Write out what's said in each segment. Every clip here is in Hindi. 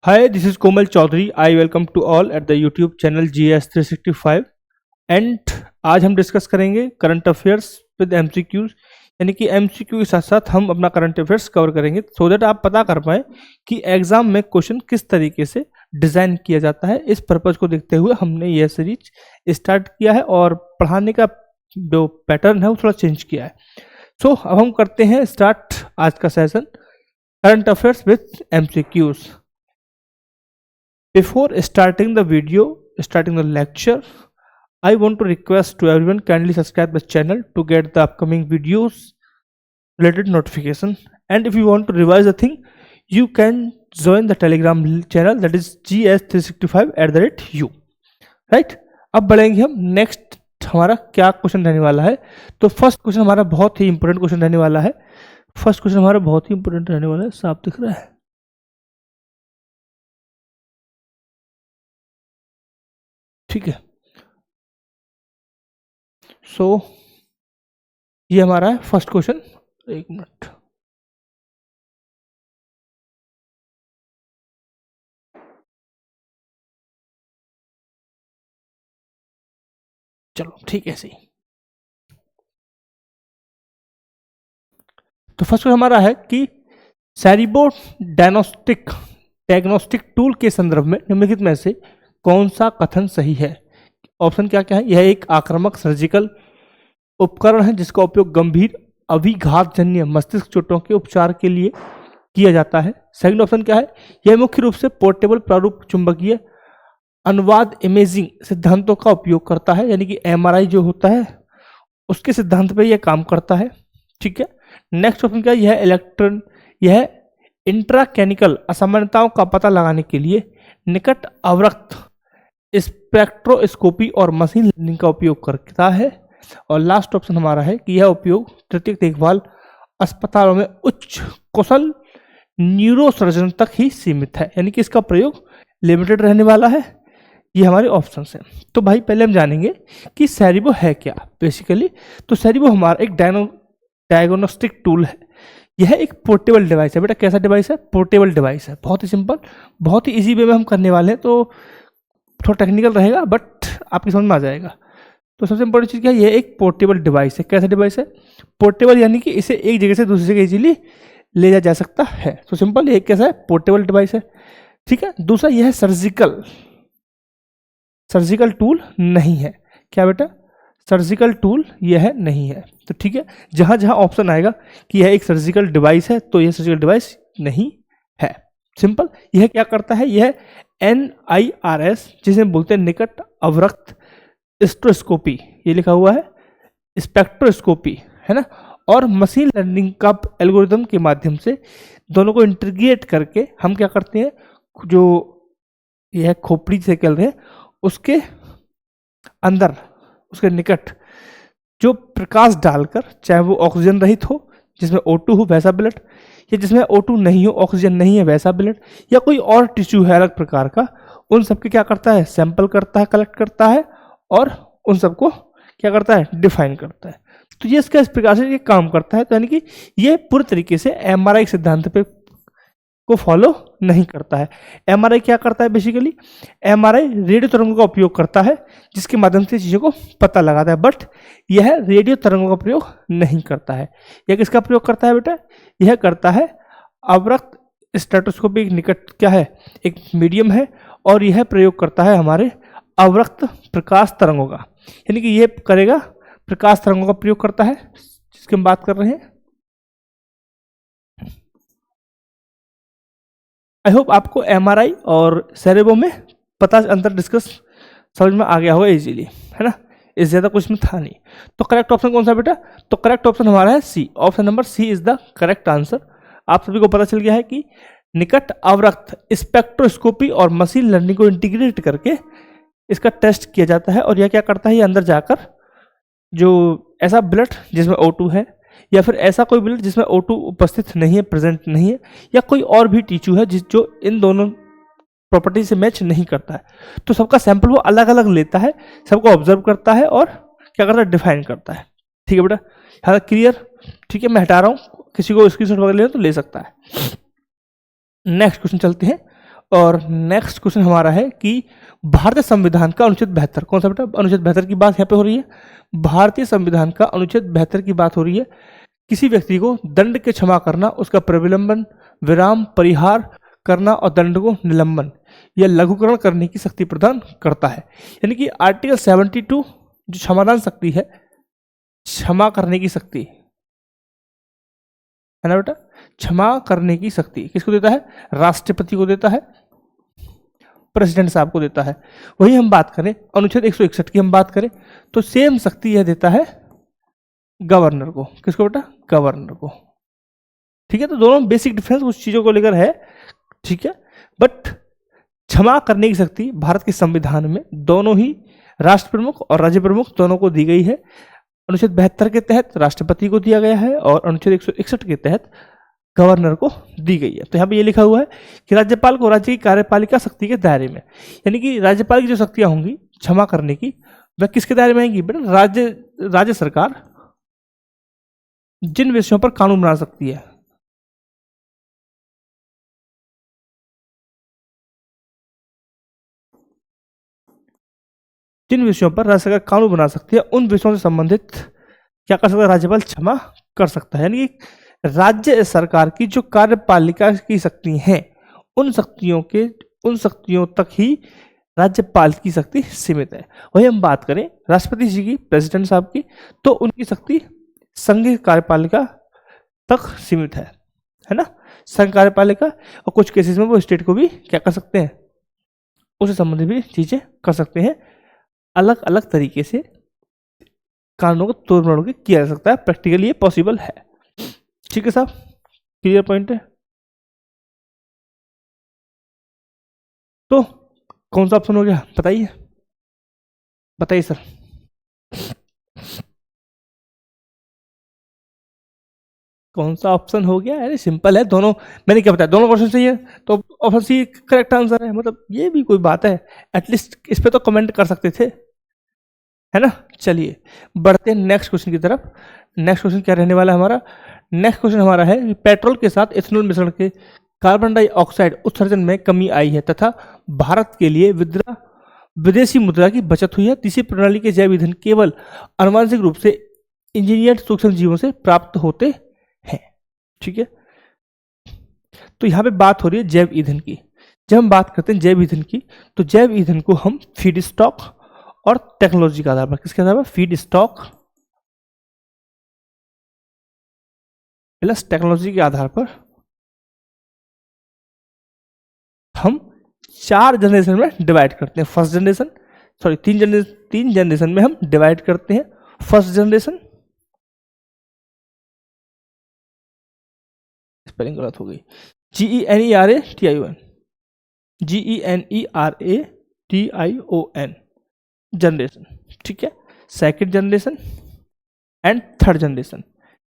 Hi, this is Komal Chaudhary. I welcome to all at the YouTube channel GS 365 and आज हम डिस्कस करेंगे करंट अफेयर्स विद MCQs, यानी कि MCQ के साथ साथ हम अपना करंट अफेयर्स कवर करेंगे सो दैट आप पता कर पाएँ कि एग्जाम में क्वेश्चन किस तरीके से डिज़ाइन किया जाता है। इस पर्पज़ को देखते हुए हमने यह सीरीज स्टार्ट किया है और पढ़ाने का जो पैटर्न है वो थोड़ा चेंज किया है। सो अब हम करते हैं स्टार्ट आज का session current affairs with MCQs। Before starting the video, starting the lecture, I want to request to everyone kindly subscribe the channel to get the upcoming videos related notification. And if you want to revise the thing, you can join the Telegram channel that is GS365@u. Right? अब बढ़ेंगे हम नेक्स्ट हमारा क्या क्वेश्चन रहने वाला है। तो फर्स्ट क्वेश्चन हमारा बहुत ही इंपॉर्टेंट क्वेश्चन रहने वाला है। फर्स्ट क्वेश्चन हमारा बहुत ही इंपॉर्टेंट रहने वाला है, साफ दिख रहा है। ठीक है, सो ये हमारा है फर्स्ट क्वेश्चन। एक मिनट, चलो ठीक है सही। तो फर्स्ट क्वेश्चन हमारा है कि सैरिबो डायग्नोस्टिक टूल के संदर्भ में निम्नलिखित में से कौन सा कथन सही है। ऑप्शन क्या क्या है। यह एक आक्रामक सर्जिकल उपकरण है जिसका उपयोग गंभीर अभिघातजन्य मस्तिष्क चोटों के उपचार के लिए किया जाता है। सेकंड ऑप्शन क्या है। यह मुख्य रूप से पोर्टेबल प्रारूप चुंबकीय अनुवाद इमेजिंग सिद्धांतों का उपयोग करता है, यानी कि MRI जो होता है उसके सिद्धांत पे यह काम करता है। ठीक है, नेक्स्ट ऑप्शन क्या है। यह इंट्राकैनिकल असामान्यताओं का पता लगाने के लिए निकट अवरक्त स्पेक्ट्रोस्कोपी और मशीन लर्निंग का उपयोग करता है। और लास्ट ऑप्शन हमारा है कि यह उपयोग तृतीयक देखभाल अस्पतालों में उच्च कुशल न्यूरोसर्जन तक ही सीमित है, यानी कि इसका प्रयोग लिमिटेड रहने वाला है। ये हमारे ऑप्शन हैं। तो भाई पहले हम जानेंगे कि सैरिबो है क्या बेसिकली। तो सैरिबो हमारा एक डायग्नोस्टिक टूल है। यह एक पोर्टेबल डिवाइस है। बेटा कैसा डिवाइस है। पोर्टेबल डिवाइस है। बहुत ही सिंपल, बहुत ही इजी वे में हम करने वाले हैं, तो थोड़ा टेक्निकल रहेगा बट आपकी समझ में आ जाएगा। तो सबसे इंपॉर्टेंट चीज़ क्या है, ये एक पोर्टेबल डिवाइस है। कैसा डिवाइस है। पोर्टेबल यानी कि इसे एक जगह से दूसरी जगह इजीली ले जाया जा सकता है। तो सिंपल ये कैसा है, पोर्टेबल डिवाइस है। ठीक है, दूसरा यह है सर्जिकल टूल नहीं है। क्या बेटा, सर्जिकल टूल यह नहीं है। तो ठीक है, जहाँ जहाँ ऑप्शन आएगा कि यह एक सर्जिकल डिवाइस है तो यह सर्जिकल डिवाइस नहीं है। सिंपल, यह क्या करता है। यह NIRS जिसे बोलते हैं निकट अवरक्त स्पेक्ट्रोस्कोपी, ये लिखा हुआ है स्पेक्ट्रोस्कोपी, है ना। और मशीन लर्निंग का एल्गोरिदम के माध्यम से दोनों को इंटीग्रेट करके हम क्या करते हैं, जो यह खोपड़ी से चल रहे हैं उसके अंदर, उसके निकट जो प्रकाश डालकर, चाहे वो ऑक्सीजन रहित हो जिसमें O2 हो वैसा ब्लड, या जिसमें O2 नहीं हो, ऑक्सीजन नहीं है वैसा ब्लड, या कोई और टिश्यू है अलग प्रकार का, उन सबके क्या करता है, सैंपल करता है, कलेक्ट करता है और उन सबको क्या करता है, डिफाइन करता है। तो ये इसका इस प्रकार से ये काम करता है। तो यानी कि ये पूरे तरीके से MRI सिद्धांत पे को फॉलो नहीं करता है। MRI क्या करता है बेसिकली, MRI रेडियो तरंगों का उपयोग करता है जिसके माध्यम से चीज़ों को पता लगाता है, बट यह रेडियो तरंगों का प्रयोग नहीं करता है। यह किसका प्रयोग करता है बेटा, यह करता है अवरक्त स्पेक्ट्रोस्कोपी के निकट क्या है, एक मीडियम है, और यह प्रयोग करता है हमारे अवरक्त प्रकाश तरंगों का, यानी कि यह करेगा प्रकाश तरंगों का प्रयोग करता है जिसकी हम बात कर रहे हैं। आई होप आपको MRI और सैरिबो में पता अंतर डिस्कस समझ में आ गया होगा इजीली, है ना। इससे ज़्यादा कुछ में था नहीं। तो करेक्ट ऑप्शन कौन सा बेटा, तो करेक्ट ऑप्शन हमारा है C। Option number C is the correct answer. आप सभी को पता चल गया है कि निकट अवरक्त स्पेक्ट्रोस्कोपी और मशीन लर्निंग को इंटीग्रेट करके इसका टेस्ट किया जाता है। और यह क्या करता है, ये अंदर जाकर जो ऐसा ब्लड जिसमें O2 है, या फिर ऐसा कोई ब्लड जिसमें O2 उपस्थित नहीं है, प्रेजेंट नहीं है, या कोई और भी टिश्यू है जो इन दोनों प्रॉपर्टी से मैच नहीं करता है, तो सबका सैंपल वो अलग अलग लेता है, सबको ऑब्जर्व करता है और क्या करता है, डिफाइन करता है। ठीक है बेटा, हाँ क्लियर। ठीक है, मैं हटा रहा हूँ, किसी को स्क्रीनशॉट वगैरह लेना तो ले सकता है। नेक्स्ट क्वेश्चन चलते हैं। और नेक्स्ट क्वेश्चन हमारा है कि भारतीय संविधान का अनुच्छेद 72, कौन सा बेटा, अनुच्छेद 72 की बात यहाँ पे हो रही है। भारतीय संविधान का अनुच्छेद 72 की बात हो रही है। किसी व्यक्ति को दंड के क्षमा करना, उसका प्रविलंबन, विराम, परिहार करना और दंड को निलंबन या लघुकरण करने की शक्ति प्रदान करता है। यानी कि आर्टिकल 72 जो क्षमादान शक्ति है, क्षमा करने की शक्ति है ना बेटा, क्षमा करने की शक्ति किसको देता है, राष्ट्रपति को देता है, प्रेसिडेंट साहब को देता है। वही हम बात करें अनुच्छेद 161 की हम बात करें तो सेम शक्ति यह देता है गवर्नर को, किसको बेटा, गवर्नर को। ठीक है, तो दोनों बेसिक डिफरेंस कुछ चीजों को लेकर है, ठीक है, बट क्षमा करने की शक्ति भारत के संविधान में दोनों ही राष्ट्र प्रमुख और राज्य प्रमुख दोनों को दी गई है। अनुच्छेद 72 के तहत राष्ट्रपति को दिया गया है और अनुच्छेद 161 के तहत गवर्नर को दी गई है। तो यहाँ पे ये लिखा हुआ है कि राज्यपाल को राज्य की कार्यपालिका शक्ति के दायरे में, यानी कि राज्यपाल की जो शक्तियां होंगी क्षमा करने की, वह किसके दायरे में आएंगी बेटा, राज्य सरकार जिन विषयों पर कानून बना सकती है, जिन विषयों पर राज्य सरकार कानून बना सकती है उन विषयों से संबंधित क्या कर सकता है, राज्यपाल क्षमा कर सकता है। यानी कि राज्य सरकार की जो कार्यपालिका की शक्ति हैं उन शक्तियों तक ही राज्यपाल की शक्ति सीमित है। वही हम बात करें राष्ट्रपति जी की, प्रेसिडेंट साहब की, तो उनकी शक्ति संघीय कार्यपालिका तक सीमित है ना, संघ कार्यपालिका, और कुछ केसेस में वो स्टेट को भी क्या कर सकते हैं, उससे संबंधित भी चीजें कर सकते हैं। अलग अलग तरीके से कानूनों को तोड़ मरोड़ के किया जा सकता है, प्रैक्टिकली ये पॉसिबल है। ठीक है साहब, क्लियर पॉइंट है। तो कौन सा ऑप्शन हो गया बताइए, बताइए सर। कौन सा ऑप्शन हो गया, अरे सिंपल है, दोनों, मैंने क्या बताया, दोनों क्वेश्चन सही है तो ऑप्शन सी करेक्ट आंसर है। मतलब ये भी कोई बात है, एटलीस्ट इस पे तो कमेंट कर सकते थे, है ना। चलिए बढ़ते हैं नेक्स्ट क्वेश्चन की तरफ। नेक्स्ट क्वेश्चन क्या रहने वाला है हमारा, नेक्स्ट क्वेश्चन हमारा है कि पेट्रोल के साथ इथेनॉल मिश्रण के कार्बन डाइऑक्साइड उत्सर्जन में कमी आई है तथा भारत के लिए विदेशी मुद्रा की बचत हुई है। तीसरी प्रणाली के जैव ईंधन केवल आनुवंशिक रूप से इंजीनियर्ड सूक्ष्म जीवों से प्राप्त होते हैं। ठीक है, तो यहां पे बात हो रही है जैव ईंधन की। जब हम बात करते हैं जैव ईंधन की तो जैव ईंधन को हम फीड स्टॉक और टेक्नोलॉजी के आधार पर, किसके आधार पर, फीड स्टॉक प्लस टेक्नोलॉजी के आधार पर हम 4 जनरेशन में डिवाइड करते हैं। फर्स्ट जनरेशन, सॉरी 3 जनरेशन में हम डिवाइड करते हैं। फर्स्ट जनरेशन, स्पेलिंग गलत हो गई, GENERATION, GENERATION जनरेशन। ठीक है, second generation and third generation.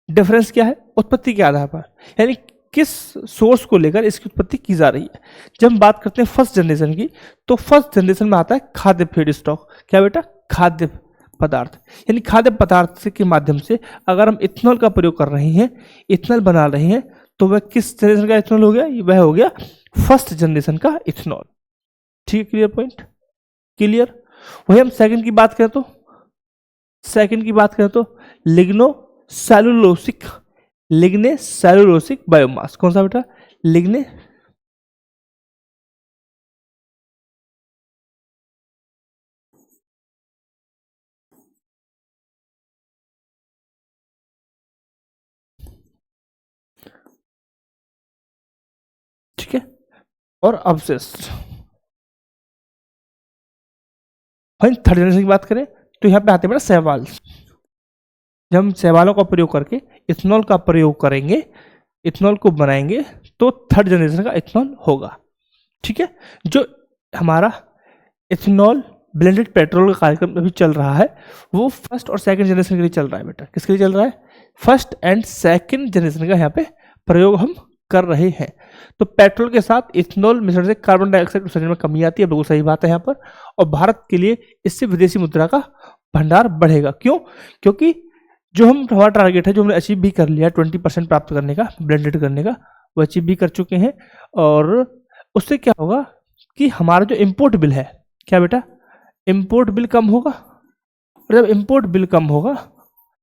Difference क्या है, उत्पत्ति के आधार पर, यानी किस सोर्स को लेकर इसकी उत्पत्ति की जा रही है। जब हम बात करते हैं फर्स्ट जनरेशन की तो फर्स्ट जनरेशन में आता है खाद्य फीड स्टॉक। क्या बेटा, खाद्य पदार्थ, यानी खाद्य पदार्थ के माध्यम से अगर हम इथेनॉल का प्रयोग कर रहे हैं, इथेनॉल बना रहे हैं, तो वह किस जनरेशन का इथेनॉल हो गया, वह हो गया फर्स्ट जनरेशन का इथेनॉल। ठीक है, क्लियर पॉइंट, क्लियर। वही हम सेकंड की बात करें तो लिग्ने सेलुलोसिक बायोमास। कौन सा बेटा, लिग्ने, ठीक है, और अवशिष्ट। वहीं थर्ड जनरेशन की बात करें तो यहाँ पे आते हैं बेटा शैवाल। जब हम शैवालों का प्रयोग करके इथेनॉल का प्रयोग करेंगे, इथेनॉल को बनाएंगे, तो थर्ड जनरेशन का इथेनॉल होगा। ठीक है, जो हमारा इथेनॉल ब्लेंडेड पेट्रोल का कार्यक्रम अभी चल रहा है वो फर्स्ट और सेकंड जनरेशन के लिए चल रहा है बेटा। किसके लिए चल रहा है, फर्स्ट एंड सेकंड जनरेशन का यहाँ पे प्रयोग हम कर रहे हैं। तो पेट्रोल के साथ इथेनॉल मिश्रण से कार्बन डाइऑक्साइड उत्सर्जन में कमी आती है, बिल्कुल सही बात है यहाँ पर। और भारत के लिए इससे विदेशी मुद्रा का भंडार बढ़ेगा। क्यों, क्योंकि जो हमारा टारगेट है, जो हमने अचीव भी कर लिया 20% प्राप्त करने का, ब्लेंडेड करने का, वो अचीव भी कर चुके हैं। और उससे क्या होगा कि हमारा जो इम्पोर्ट बिल है, क्या बेटा, इम्पोर्ट बिल कम होगा। और जब इम्पोर्ट बिल कम होगा,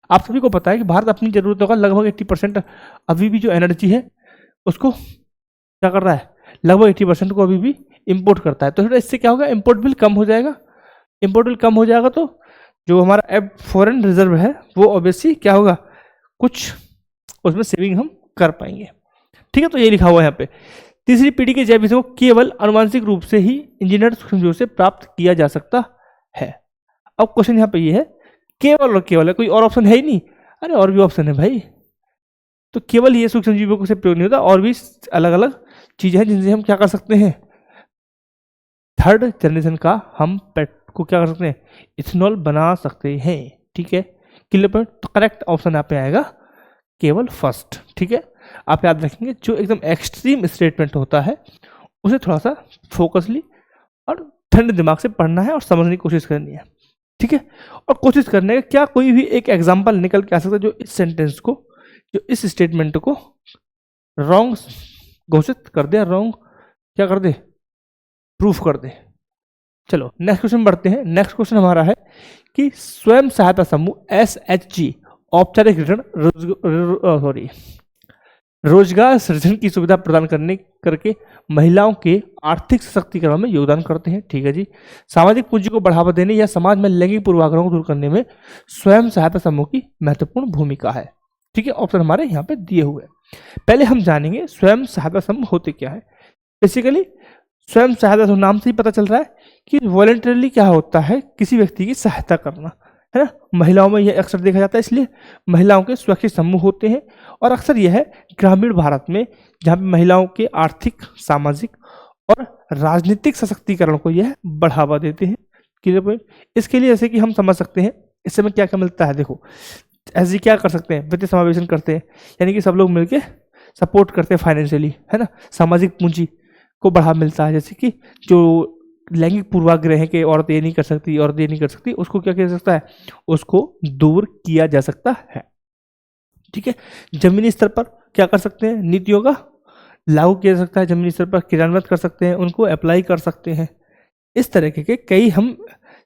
आप सभी को पता है कि भारत अपनी जरूरतों का लगभग 80% अभी भी जो एनर्जी है उसको क्या कर रहा है, लगभग 80% को अभी भी इम्पोर्ट करता है। तो फिर इससे क्या होगा, इम्पोर्ट बिल कम हो जाएगा। इम्पोर्ट बिल कम हो जाएगा तो जो हमारा अब फॉरेन रिजर्व है वो ऑब्वियसली क्या होगा, कुछ उसमें सेविंग हम कर पाएंगे। ठीक है, तो ये लिखा हुआ है यहाँ पे, तीसरी पीढ़ी के जैव ईंधन को केवल आनुवंशिक रूप से ही इंजीनियर सूक्ष्मजीवों से प्राप्त किया जा सकता है। अब क्वेश्चन यहाँ पे ये है, केवल और केवल है, कोई और ऑप्शन है ही नहीं। अरे और भी ऑप्शन है भाई, तो केवल ये सूक्ष्मजीवों से प्रयोग नहीं होता, और भी अलग अलग चीजें हैं जिनसे हम क्या कर सकते हैं, थर्ड जनरेशन का हम पेट को क्या कर सकते हैं, इथेनॉल बना सकते हैं। ठीक है, क्लियर पॉइंट। तो करेक्ट ऑप्शन यहाँ पे आएगा केवल फर्स्ट। ठीक है, आप याद रखेंगे, जो एकदम एक्सट्रीम स्टेटमेंट होता है उसे थोड़ा सा फोकसली और ठंडे दिमाग से पढ़ना है और समझने की कोशिश करनी है। ठीक है, और कोशिश करने का क्या कोई भी एक एग्जांपल निकल के आ सकता है जो इस सेंटेंस को, जो इस स्टेटमेंट को रॉन्ग घोषित कर दे, रॉन्ग क्या कर दे, प्रूफ कर दे। चलो नेक्स्ट क्वेश्चन बढ़ते हैं। नेक्स्ट क्वेश्चन हमारा है कि स्वयं सहायता समूह SHG औपचारिक ऋण रोजगार सृजन की सुविधा प्रदान करके महिलाओं के आर्थिक सशक्तिकरण में योगदान करते हैं। ठीक है जी, सामाजिक पूंजी को बढ़ावा देने या समाज में लैंगिक पूर्वाग्रहों को दूर करने में स्वयं सहायता समूह की महत्वपूर्ण भूमिका है। ठीक है, ऑप्शन हमारे यहाँ पे दिए हुए हैं। पहले हम जानेंगे स्वयं सहायता समूह होते क्या है। बेसिकली स्वयं सहायता समूह नाम से ही पता चल रहा है कि वॉलंटरली क्या होता है, किसी व्यक्ति की सहायता करना, है ना। महिलाओं में यह अक्सर देखा जाता है, इसलिए महिलाओं के स्वयं समूह होते हैं। और अक्सर यह है ग्रामीण भारत में, जहाँ पे महिलाओं के आर्थिक, सामाजिक और राजनीतिक सशक्तिकरण को यह बढ़ावा देते हैं। Clear point. इसके लिए जैसे कि हम समझ सकते हैं इससे में क्या क्या मिलता है। देखो ऐसे क्या कर सकते हैं, वित्तीय समावेशन करते हैं, यानी कि सब लोग मिलके सपोर्ट करते हैं फाइनेंशियली, है ना। सामाजिक पूंजी को बढ़ावा मिलता है, जैसे कि जो लैंगिक पूर्वाग्रह है कि औरत ये नहीं कर सकती, औरत ये नहीं कर सकती, उसको क्या किया जा सकता है, उसको दूर किया जा सकता है। ठीक है, जमीनी स्तर पर क्या कर सकते हैं, नीतियों का लागू किया जा सकता है, जमीनी स्तर पर क्रियान्वित कर सकते हैं, उनको अप्लाई कर सकते हैं। इस तरीके के कई हम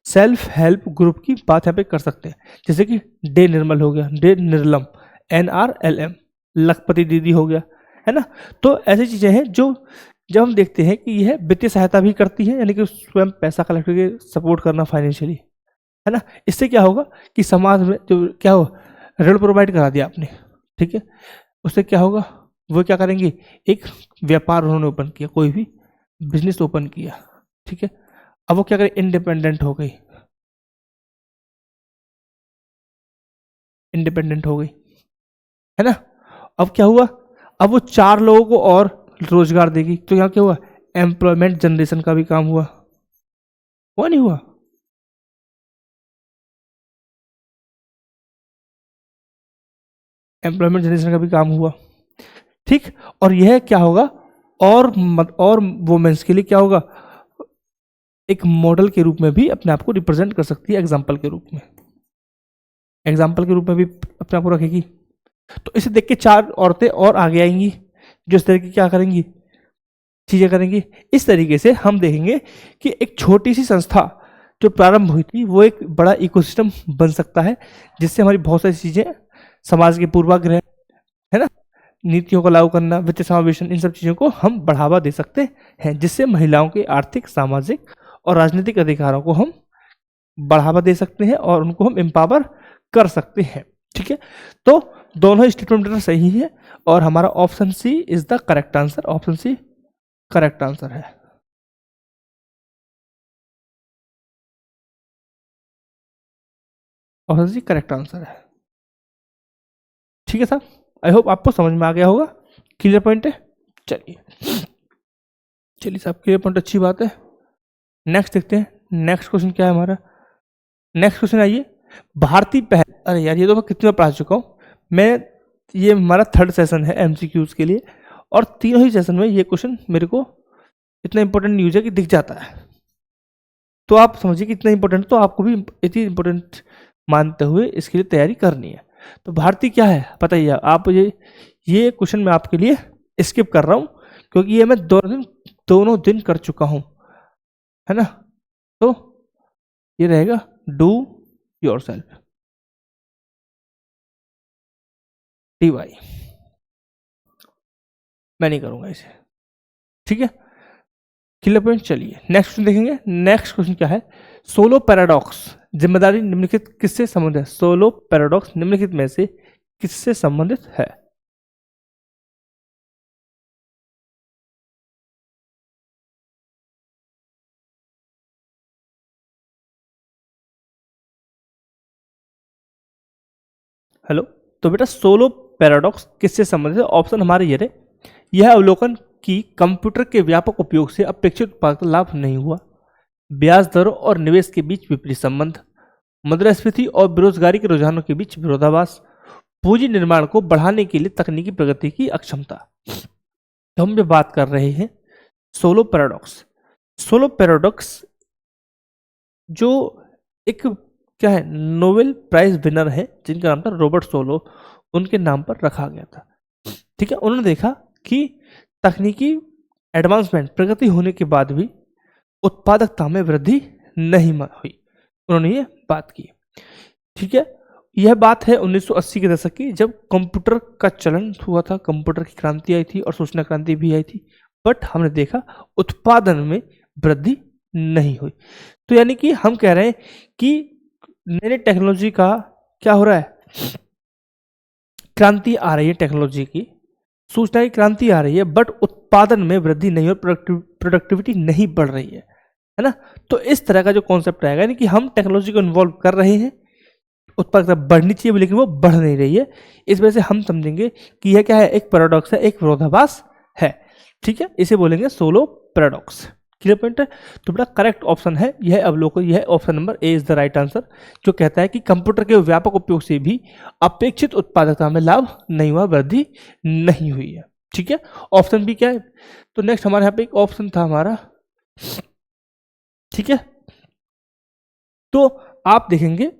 सेल्फ हेल्प ग्रुप की बात यहाँ पे कर सकते हैं, जैसे कि डे निर्मल हो गया, डे निर्लम, NRLM, लखपति दीदी हो गया, है ना। तो ऐसी चीजें हैं जो जब हम देखते हैं कि यह वित्तीय सहायता भी करती है, यानी कि स्वयं पैसा कलेक्ट करके सपोर्ट करना फाइनेंशियली, है ना। इससे क्या होगा कि समाज में जो क्या हो, ऋण प्रोवाइड करा दिया आपने, ठीक है, उससे क्या होगा, वो क्या करेंगे, एक व्यापार उन्होंने ओपन किया, कोई भी बिजनेस ओपन किया, ठीक है। अब वो क्या करें, इंडिपेंडेंट हो गई, इंडिपेंडेंट हो गई, है ना। अब क्या हुआ, अब वो 4 लोगों को और रोजगार देगी, तो यहाँ क्या हुआ, एम्प्लॉयमेंट जनरेशन का भी काम हुआ नहीं हुआ। एम्प्लॉयमेंट जनरेशन का भी काम हुआ, ठीक। और यह क्या होगा, और वुमेन्स के लिए क्या होगा, एक मॉडल के रूप में भी अपने आप को रिप्रेजेंट कर सकती है, एग्जाम्पल के रूप में, एग्जाम्पल के रूप में भी अपने आप को रखेगी। तो इसे देख के 4 औरतें और आगे आएंगी जो इस तरह की क्या करेंगी, चीजें करेंगी। इस तरीके से हम देखेंगे कि एक छोटी सी संस्था जो प्रारंभ हुई थी वो एक बड़ा इकोसिस्टम बन सकता है, जिससे हमारी बहुत सारी चीजें, समाज के पूर्वाग्रह, है ना, नीतियों को लागू करना, वित्तीय समावेशन, इन सब चीजों को हम बढ़ावा दे सकते हैं, जिससे महिलाओं के आर्थिक, सामाजिक और राजनीतिक अधिकारों को हम बढ़ावा दे सकते हैं और उनको हम एम्पावर कर सकते हैं। ठीक है, तो दोनों स्टेटमेंट सही है और हमारा option C is the correct answer, option C correct answer है। ऑप्शन सी करेक्ट आंसर है। ठीक है साहब, आई होप आपको समझ में आ गया होगा, क्लियर पॉइंट है। चलिए चलिए साहब, क्लियर पॉइंट, अच्छी बात है। नेक्स्ट देखते हैं, नेक्स्ट क्वेश्चन क्या है हमारा। नेक्स्ट क्वेश्चन आइए, भारतीय पहल, अरे यार ये तो मैं कितनी बार पढ़ा चुका हूँ मैं, ये हमारा 3rd सेशन है MCQs के लिए, और तीनों ही सेशन में ये क्वेश्चन मेरे को इतना इंपॉर्टेंट न्यूज है कि दिख जाता है। तो आप समझिए कि इतना इंपॉर्टेंट, तो आपको भी इतनी इंपॉर्टेंट मानते हुए इसके लिए तैयारी करनी है। तो भारतीय क्या है बताइए आप, ये क्वेश्चन मैं आपके लिए स्किप कर रहा हूँ क्योंकि ये मैं 2 दिन दोनों दिन कर चुका हूं, है ना। तो ये रहेगा do yourself, D Y. मैं नहीं करूंगा इसे, ठीक है। Clear point. चलिए नेक्स्ट क्वेश्चन देखेंगे। नेक्स्ट क्वेश्चन क्या है, सोलो पैराडॉक्स जिम्मेदारी निम्नलिखित किससे संबंधित है। सोलो पैराडॉक्स निम्नलिखित में से किससे संबंधित है। हेलो। तो बेटा सोलो पैराडॉक्स किससे संबंधित है। ऑप्शन हमारे ये रहे, यह अवलोकन कि कंप्यूटर के व्यापक उपयोग से अपेक्षित उत्पादकता लाभ नहीं हुआ, ब्याज दरों और निवेश के बीच विपरीत संबंध, मुद्रास्फीति और बेरोजगारी के रुझानों के बीच विरोधाभास, पूंजी निर्माण को बढ़ाने के लिए तकनीकी प्रगति की अक्षमता। तो हम जो बात कर रहे हैं सोलो पैराडॉक्स, सोलो पैराडॉक्स जो एक क्या है, नोबेल प्राइज विनर है जिनका नाम था रॉबर्ट सोलो, उनके नाम पर रखा गया था, ठीक है। उन्होंने देखा कि तकनीकी एडवांसमेंट प्रगति होने के बाद भी उत्पादकता में वृद्धि नहीं हुई, उन्होंने ये बात की, ठीक है। यह बात है 1980 के दशक की, जब कंप्यूटर का चलन हुआ था, कंप्यूटर की क्रांति आई थी और सूचना क्रांति भी आई थी, बट हमने देखा उत्पादन में वृद्धि नहीं हुई। तो यानी कि हम कह रहे हैं कि नई टेक्नोलॉजी का क्या हो रहा है, क्रांति आ रही है टेक्नोलॉजी की, सूचना की क्रांति आ रही है, बट उत्पादन में वृद्धि नहीं और प्रोडक्टिविटी नहीं बढ़ रही है ना। तो इस तरह का जो कॉन्सेप्ट आएगा, यानी कि हम टेक्नोलॉजी को इन्वॉल्व कर रहे हैं, उत्पादकता बढ़नी चाहिए लेकिन वो बढ़ नहीं रही है, इस वजह से हम समझेंगे कि यह क्या है, एक पैराडॉक्स है, एक विरोधाभास है, ठीक है। इसे बोलेंगे सोलो पैराडॉक्स। क्लियर पॉइंट है। तो बड़ा करेक्ट ऑप्शन है यह अवलोकन, यह option number A is the right answer, जो कहता है कि कंप्यूटर के व्यापक उपयोग से भी अपेक्षित उत्पादकता में लाभ नहीं हुआ, वृद्धि नहीं हुई है, ठीक है। ऑप्शन बी क्या है। तो नेक्स्ट हमारे यहाँ पे एक ऑप्शन था हमारा, ठीक है। तो आप देखेंगे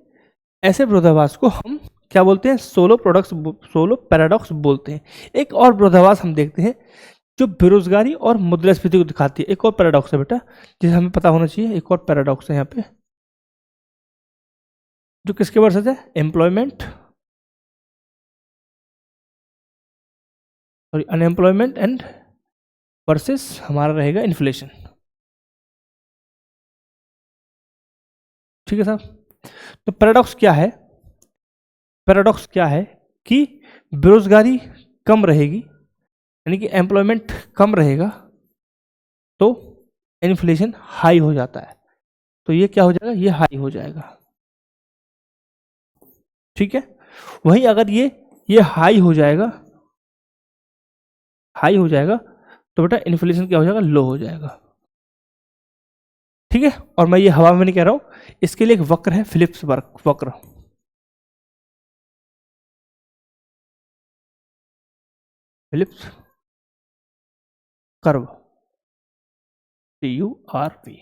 ऐसे विरोधाभास को हम क्या बोलते हैं, सोलो पैराडॉक्स बोलते हैं। एक और विरोधाभास हम देखते हैं जो बेरोजगारी और मुद्रास्फीति को दिखाती है। एक और पैराडॉक्स है बेटा जिसे हमें पता होना चाहिए, एक और पैराडॉक्स है यहाँ पे जो किसके वर्सेस है, एम्प्लॉयमेंट और अनएम्प्लॉयमेंट एंड वर्सेस हमारा रहेगा इन्फ्लेशन, ठीक है साहब। तो पैराडॉक्स क्या है, पैराडॉक्स क्या है कि बेरोजगारी कम रहेगी, यानी कि एम्प्लॉयमेंट कम रहेगा, तो इन्फ्लेशन हाई हो जाता है, तो ये क्या हो जाएगा, ये हाई हो जाएगा, ठीक है। वहीं अगर ये हाई हो जाएगा, हाई हो जाएगा, तो बेटा इन्फ्लेशन क्या हो जाएगा, लो हो जाएगा, ठीक है। और मैं ये हवा में नहीं कह रहा हूं, इसके लिए एक वक्र है, फिलिप्स वक्र, फिलिप्स कर्व, TURV,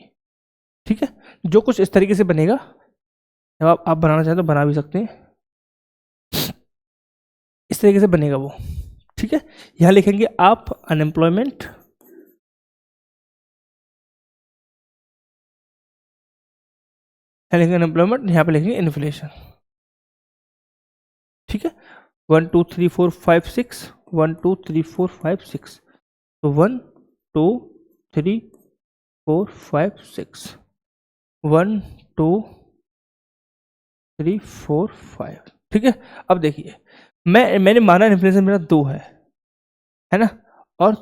ठीक है। जो कुछ इस तरीके से बनेगा, जब आप बनाना चाहें तो बना भी सकते हैं, इस तरीके से बनेगा वो, ठीक है। यहां लिखेंगे आप अनएम्प्लॉयमेंट, यहां लिखेंगे अनएम्प्लॉयमेंट, यहां पे लिखेंगे इन्फ्लेशन, ठीक है। 1 2 3 4 5 6, 1 2 3 4 5 6, तो 1 2 3 4 5 6, 1 2 3 4 5, ठीक है। अब देखिए मैंने माना इन्फ्लेशन मेरा 2 है ना, और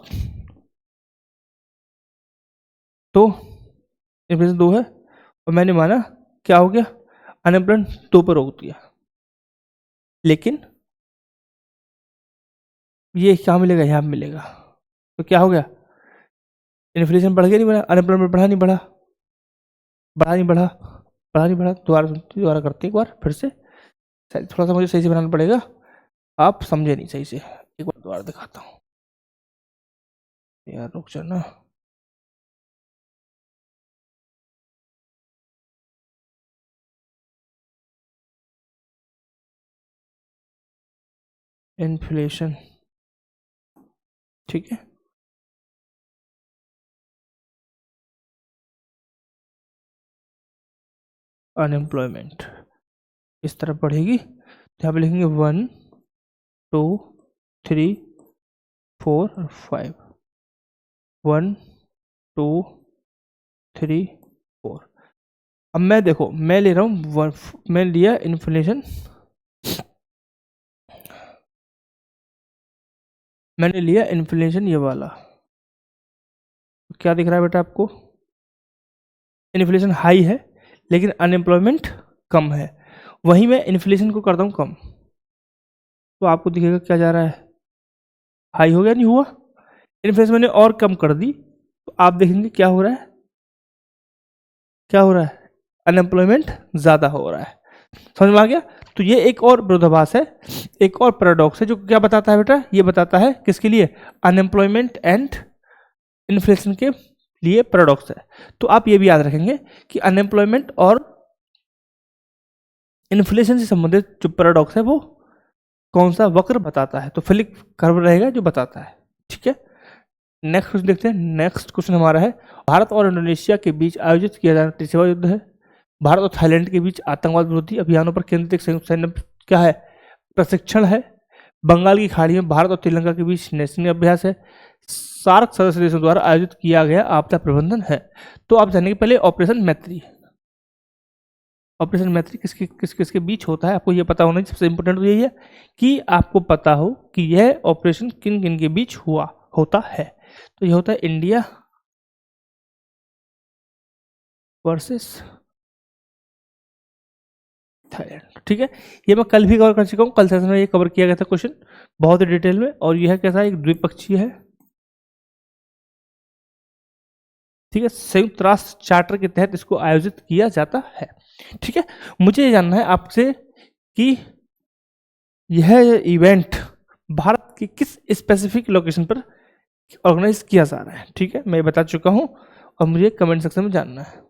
तो इन्फ्लेशन 2 है, और मैंने माना क्या हो गया, अनएम्प्लॉयमेंट 2 पर रोक दिया, लेकिन ये क्या मिलेगा, यहाँ मिलेगा, तो क्या हो गया, इन्फ्लेशन बढ़ गया नहीं बढ़ा, अनएम्प्लॉयमेंट बढ़ा नहीं बढ़ा, बढ़ा नहीं बढ़ा, बढ़ा नहीं बढ़ा, दोबारा करते हैं एक बार फिर से, थोड़ा सा मुझे सही से बनाना पड़ेगा, आप समझे नहीं सही से, एक बार दोबारा दिखाता हूँ यार, रुक जाना। इन्फ्लेशन, ठीक है, अनएम्प्लॉयमेंट इस तरह बढ़ेगी, तो यहाँ पे लिखेंगे 1 2 3 4 और 5, 1 2 3 4। अब मैं देखो मैं ले रहा हूँ, मैं लिया इन्फ्लेशन, मैंने लिया इन्फ्लेशन ये वाला, क्या दिख रहा है बेटा आपको? इन्फ्लेशन हाई है लेकिन अनएम्प्लॉयमेंट कम है। वहीं मैं इन्फ्लेशन को करता हूँ कम, तो आपको दिखेगा क्या जा रहा है, हाई हो गया नहीं हुआ। इन्फ्लेशन मैंने और कम कर दी तो आप देखेंगे क्या हो रहा है, क्या हो रहा है, अनएम्प्लॉयमेंट ज़्यादा हो रहा है। समझ में आ गया? तो ये एक और विरोधाभास है, एक और पैराडॉक्स है जो क्या बताता है बेटा, ये बताता है किसके लिए, अनएम्प्लॉयमेंट एंड इन्फ्लेशन के लिए पैराडॉक्स है। तो आप ये भी याद रखेंगे कि अनएम्प्लॉयमेंट और इन्फ्लेशन से संबंधित जो पैराडॉक्स है वो कौन सा वक्र बताता है, तो फिलिप कर्व रहेगा जो बताता है। ठीक है, नेक्स्ट क्वेश्चन देखते हैं। नेक्स्ट क्वेश्चन हमारा है, भारत और इंडोनेशिया के बीच आयोजित किया जाना त्रिसेवा युद्ध है। भारत और थाईलैंड के बीच आतंकवाद विरोधी अभियानों पर केंद्रित एक संयुक्त सैन्य क्या है, प्रशिक्षण है। बंगाल की खाड़ी में भारत और श्रीलंका के बीच नैसैनिक अभ्यास है। सार्क सदस्य देशों द्वारा आयोजित किया गया आपदा प्रबंधन है। तो आप जानेंगे पहले ऑपरेशन मैत्री। ऑपरेशन मैत्री किसके बीच होता है, आपको यह पता होना सबसे इंपॉर्टेंट तो यही है कि आपको पता हो कि यह ऑपरेशन किन किन के बीच होता है। तो यह होता है इंडिया वर्सेस थाईलैंड। ठीक है, ये मैं कल भी कवर कर चुका हूँ, कल सेशन में ये कवर किया गया था क्वेश्चन बहुत ही डिटेल में। और यह कैसा एक द्विपक्षीय है, ठीक है, संयुक्त राष्ट्र चार्टर के तहत इसको आयोजित किया जाता है। ठीक है, मुझे ये जानना है आपसे कि यह इवेंट भारत की किस स्पेसिफिक लोकेशन पर ऑर्गेनाइज किया जा रहा है। ठीक है, मैं बता चुका हूं और मुझे कमेंट सेक्शन में जानना है।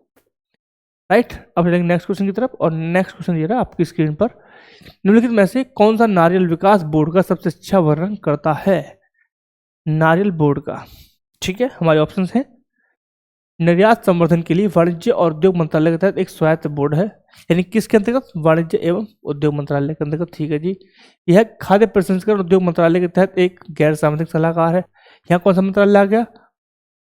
राइट, अब चलेंगे नेक्स्ट क्वेश्चन की तरफ। और नेक्स्ट क्वेश्चन ये रहा आपकी स्क्रीन पर, निम्नलिखित में से कौन सा नारियल विकास बोर्ड का सबसे अच्छा वर्णन करता है, नारियल बोर्ड का। ठीक है, हमारे ऑप्शन हैं, निर्यात संवर्धन के लिए वाणिज्य और उद्योग मंत्रालय के तहत एक स्वायत्त बोर्ड है, यानी किसके अंतर्गत, वाणिज्य एवं उद्योग मंत्रालय के अंतर्गत। ठीक है जी, यह खाद्य प्रसंस्करण उद्योग मंत्रालय के तहत एक गैर सामाजिक सलाहकार है। यहाँ कौन सा मंत्रालय आ गया,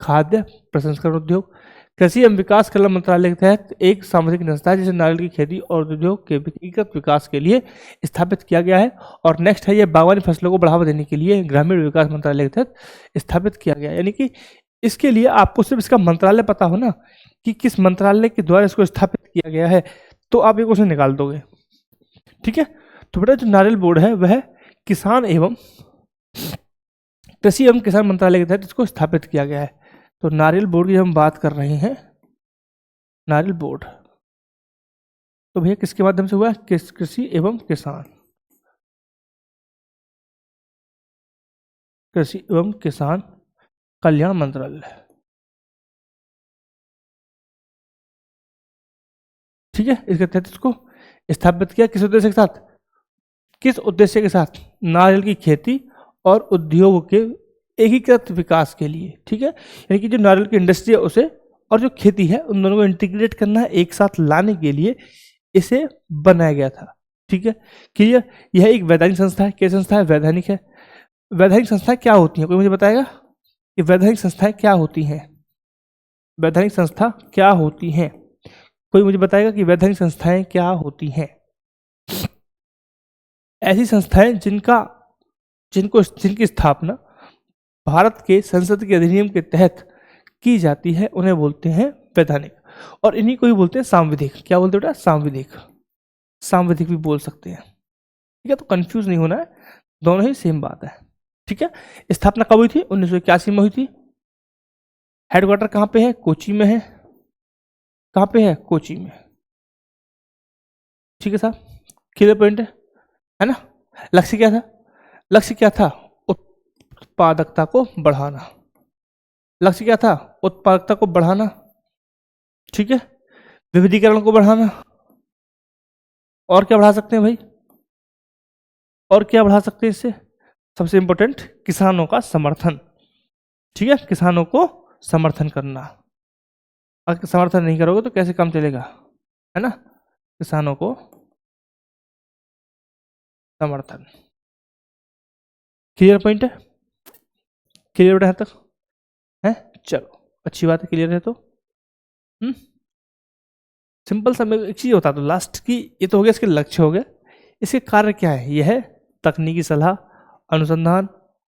खाद्य प्रसंस्करण उद्योग। कृषि एवं विकास कल्याण मंत्रालय के तहत एक सामाजिक संस्था है जिसे नारियल की खेती और उद्योग के व्यक्तिगत विकास के लिए स्थापित किया गया है। और नेक्स्ट है, यह बागवानी फसलों को बढ़ावा देने के लिए ग्रामीण विकास मंत्रालय के तहत स्थापित किया गया है। यानी कि इसके लिए आपको सिर्फ इसका मंत्रालय पता हो ना कि किस मंत्रालय के द्वारा इसको स्थापित किया गया है, तो आप ये क्वेश्चन निकाल दोगे। ठीक है, तो बेटा जो नारियल बोर्ड है वह किसान एवं कृषि एवं किसान मंत्रालय के तहत इसको स्थापित किया गया है। तो नारियल बोर्ड की हम बात कर रहे हैं, नारियल बोर्ड तो भैया किसके माध्यम से हुआ, कृषि एवं किसान, कृषि एवं किसान कल्याण मंत्रालय। ठीक है, इसके तहत इसको स्थापित किया, किस उद्देश्य के साथ, किस उद्देश्य के साथ, नारियल की खेती और उद्योग के एकीकृत विकास के लिए। ठीक है, यानी कि जो नारियल की इंडस्ट्री है उसे और जो खेती है उन दोनों को इंटीग्रेट करना है, एक साथ लाने के लिए इसे बनाया गया था। ठीक है, क्लियर। यह एक वैधानिक संस्था है, क्या संस्था है, वैधानिक है। वैधानिक संस्थाएं क्या होती हैं, कोई मुझे बताएगा कि वैधानिक संस्थाएं क्या होती हैं, वैधानिक संस्था क्या होती हैं, कोई मुझे बताएगा कि वैधानिक संस्थाएं क्या होती हैं। ऐसी संस्थाएं जिनकी स्थापना भारत के संसद के अधिनियम के तहत की जाती है उन्हें बोलते हैं वैधानिक, और इन्हीं को ही बोलते हैं सांविधिक। क्या बोलते हैं बेटा, सांविधिक, सांविधिक भी बोल सकते हैं। ठीक है, तो कंफ्यूज नहीं होना है, दोनों ही सेम बात है। ठीक है, स्थापना कब हुई थी, 1981 में हुई थी। हेडक्वार्टर कहाँ पे है, कोची में है। कहाँ पे है, कोची में। ठीक है साहब, क्लियर पॉइंट है ना। लक्ष्य क्या था, लक्ष्य क्या था, उत्पादकता को बढ़ाना। लक्ष्य क्या था, उत्पादकता को बढ़ाना। ठीक है, विविधीकरण को बढ़ाना। और क्या बढ़ा सकते हैं भाई, और क्या बढ़ा सकते हैं इससे, सबसे इंपॉर्टेंट किसानों का समर्थन। ठीक है, किसानों को समर्थन करना, अगर समर्थन नहीं करोगे तो कैसे काम चलेगा, है ना। किसानों को समर्थन। क्लियर पॉइंट है? क्लियर बेटा यहाँ तक है? चलो अच्छी बात है, क्लियर है तो सिंपल सा मैं एक चीज बता दूं लास्ट की, ये तो हो गया इसके लक्ष्य हो गए, इसके कार्य क्या है? यह है तकनीकी सलाह, अनुसंधान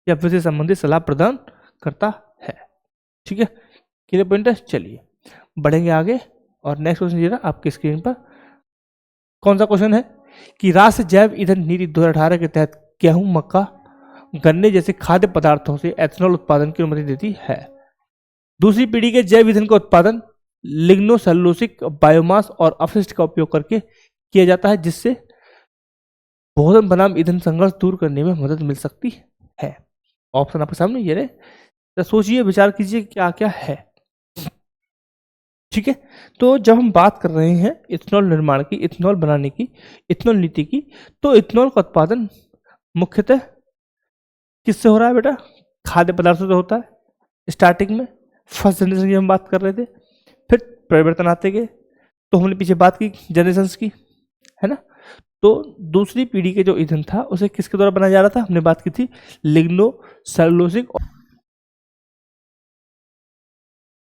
या विषय संबंधित सलाह प्रदान करता है। ठीक है, क्लियर पॉइंट है? चलिए बढ़ेंगे आगे और नेक्स्ट क्वेश्चन ये रहा आपकी स्क्रीन पर। कौन सा क्वेश्चन है कि राष्ट्रीय जैव ईंधन नीति 2018 के तहत गेहूं, मक्का, गन्ने जैसे खाद्य पदार्थों से एथेनॉल उत्पादन की अनुमति देती है। दूसरी पीढ़ी के जैव ईंधन का उत्पादन लिग्नोसेल्यूलोसिक बायोमास और अपशिष्ट का उपयोग करके किया जाता है, जिससे भोजन बनाम ईंधन संघर्ष दूर करने में मदद मिल सकती है। ऑप्शन आपके सामने ये रहे, तो सोचिए विचार कीजिए क्या क्या है। ठीक है, तो जब हम बात कर रहे हैं इथेनॉल निर्माण की, इथेनॉल बनाने की, इथेनॉल नीति की, तो इथेनॉल का उत्पादन मुख्यतः किससे हो रहा है बेटा? खाद्य पदार्थों से होता है स्टार्टिंग में, फर्स्ट जनरेशन की हम बात कर रहे थे, फिर परिवर्तन आते गए, तो हमने पीछे बात की जनरेशंस की, है ना। तो दूसरी पीढ़ी के जो ईंधन था उसे किसके द्वारा बनाया जा रहा था? हमने बात की थी लिग्नोसेल्यूलोसिक।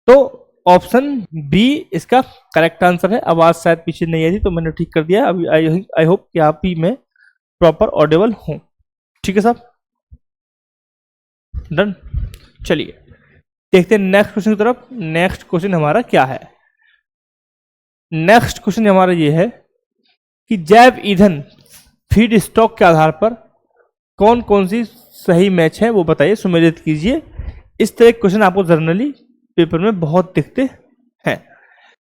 तो ऑप्शन बी इसका करेक्ट आंसर है। आवाज शायद पीछे नहीं आई थी तो मैंने ठीक कर दिया। अभी आई होप कि आप ही में प्रॉपर ऑडिबल हूं। ठीक है साहब, डन। चलिए देखते हैं नेक्स्ट क्वेश्चन की तरफ। नेक्स्ट क्वेश्चन हमारा क्या है? नेक्स्ट क्वेश्चन हमारा ये है कि जैव ईंधन फीड स्टॉक के आधार पर कौन कौन सी सही मैच है वो बताइए, सुमेलित कीजिए। इस तरह के क्वेश्चन आपको जनरली पेपर में बहुत दिखते हैं।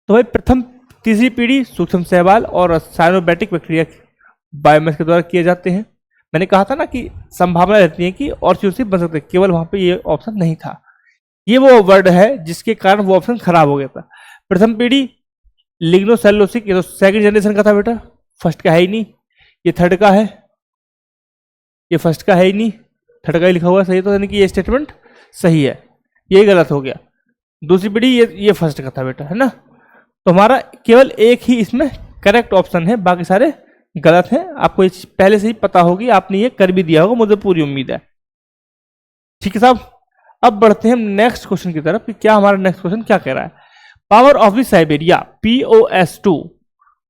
तो भाई प्रथम तीसरी पीढ़ी सूक्ष्म शैवाल और साइनोबैटिक बैक्टीरिया बायोमास के द्वारा किए जाते हैं। मैंने कहा था ना कि संभावना रहती है कि और चीजों से बन सकते हैं, केवल वहां पे ये ऑप्शन नहीं था। ये वो वर्ड है जिसके कारण वो ऑप्शन खराब हो गया था। प्रथम पीढ़ी लिग्नोसेल्यूलोसिक, ये तो सेकंड जनरेशन का था बेटा, फर्स्ट का है ही नहीं। ये थर्ड का है, ये फर्स्ट का है ही नहीं, थर्ड का ही लिखा हुआ है। सही तो यानी कि ये स्टेटमेंट सही है, ये गलत हो गया। दूसरी पीढ़ी ये फर्स्ट का था बेटा, है ना। तो हमारा केवल एक ही इसमें करेक्ट ऑप्शन है, बाकी सारे गलत हैं। आपको ये पहले से ही पता होगी, आपने ये कर भी दिया होगा, मुझे पूरी उम्मीद है। ठीक है साहब, अब बढ़ते हैं हम नेक्स्ट क्वेश्चन की तरफ कि क्या हमारा नेक्स्ट क्वेश्चन क्या कह रहा है। Power of the Siberia POS2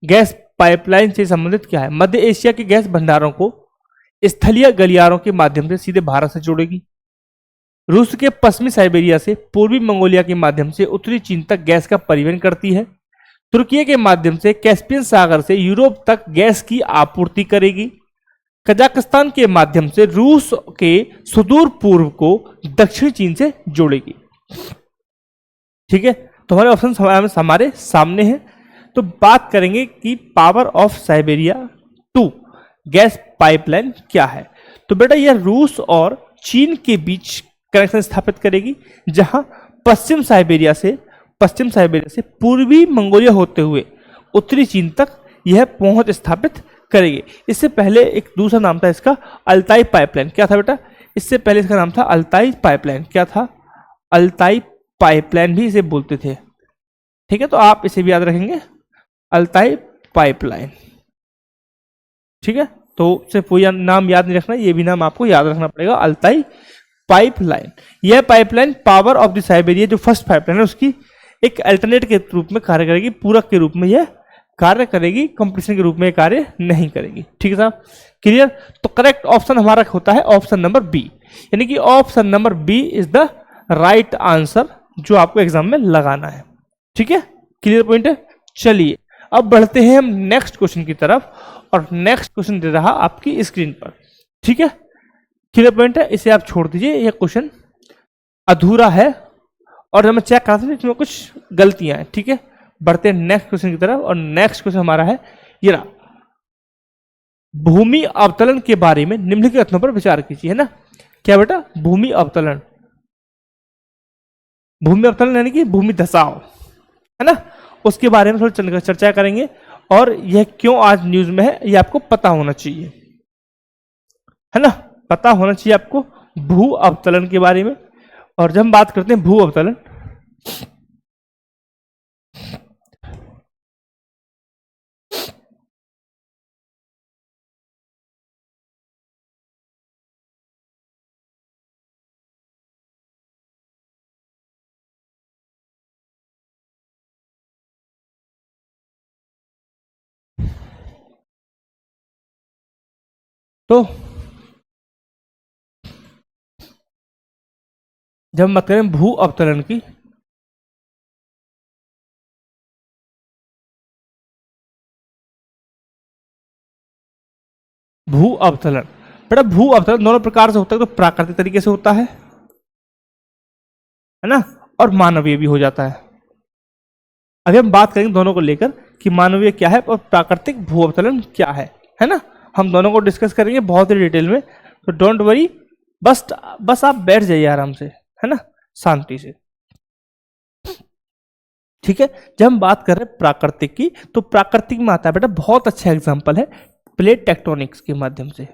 gas pipeline से संबंधित क्या है? मध्य एशिया के गैस भंडारों को स्थलीय गलियारों के माध्यम से सीधे भारत से जोड़ेगी। रूस के पश्चिमी साइबेरिया से पूर्वी मंगोलिया के माध्यम से उत्तरी चीन तक गैस का परिवहन करती है। तुर्की के माध्यम से कैस्पियन सागर से यूरोप तक गैस की आपूर्ति करेगी। कजाकिस्तान के माध्यम से रूस के सुदूर पूर्व को दक्षिण चीन से जोड़ेगी। ठीक है, तो हमारे ऑप्शन हमारे सामने हैं। तो बात करेंगे कि power of Siberia 2 gas pipeline क्या है। तो बेटा यह रूस और चीन के बीच कनेक्शन स्थापित करेगी, जहां पश्चिम साइबेरिया से पूर्वी मंगोलिया होते हुए उत्तरी चीन तक यह पहुंच स्थापित करेगी। इससे पहले एक दूसरा नाम था इसका, अल्ताई पाइपलाइन। क्या था बेटा? इससे पहले इसका नाम था अल्ताई पाइपलाइन। क्या था? अल्ताई पाइपलाइन भी इसे बोलते थे। ठीक है, तो आप इसे भी याद रखेंगे, अल्ताई पाइपलाइन। ठीक है, तो सिर्फ वही नाम याद नहीं रखना, ये भी नाम आपको याद रखना पड़ेगा, अल्ताई पाइपलाइन। यह pipeline power of the Siberia जो फर्स्ट पाइपलाइन है उसकी एक अल्टरनेट के रूप में कार्य करेगी, पूरक के रूप में यह कार्य करेगी, कंपटीशन के रूप में कार्य नहीं करेगी। ठीक है साहब, क्लियर। तो करेक्ट ऑप्शन हमारा होता है ऑप्शन नंबर बी, यानी कि option number B is the right answer जो आपको एग्जाम में लगाना है। ठीक है, क्लियर पॉइंट है। चलिए अब बढ़ते हैं हम नेक्स्ट क्वेश्चन की तरफ, और नेक्स्ट क्वेश्चन दे रहा आपकी स्क्रीन पर। ठीक है, क्लियर पॉइंट है, इसे आप छोड़ दीजिए, यह क्वेश्चन अधूरा है और जब मैं चेक करता हूं इसमें कुछ गलतियां हैं। ठीक है, बढ़ते हैं नेक्स्ट क्वेश्चन की तरफ, और नेक्स्ट क्वेश्चन हमारा है ये रहा, भूमि अवतरण के बारे में निम्नलिखित कथनों पर विचार कीजिए। है ना, क्या बेटा? भूमि अवतरण, भूमि अवतरण यानी कि भूमि धसाव, है ना, उसके बारे में थोड़ी चर्चा करेंगे, और यह क्यों आज न्यूज में है यह आपको पता होना चाहिए, है ना, पता होना चाहिए आपको भू अवतरण के बारे में। और जब हम बात करते हैं भू अवतरण, तो जब हम बात करें भू अवतरण की, भू अवतरण, बेटा भू अवतरण दोनों प्रकार से होता है, तो प्राकृतिक तरीके से होता है ना, और मानवीय भी हो जाता है। अभी हम बात करेंगे दोनों को लेकर कि मानवीय क्या है और प्राकृतिक भू अवतरण क्या है ना। हम दोनों को डिस्कस करेंगे बहुत ही डिटेल में, तो डोंट वरी, बस आप बैठ जाइए आराम से, है ना, शांति से, ठीक है। जब हम बात कर रहे हैं प्राकृतिक की, तो प्राकृतिक में आता है बेटा, बहुत अच्छा एग्जांपल है प्लेट टेक्टोनिक्स के माध्यम से।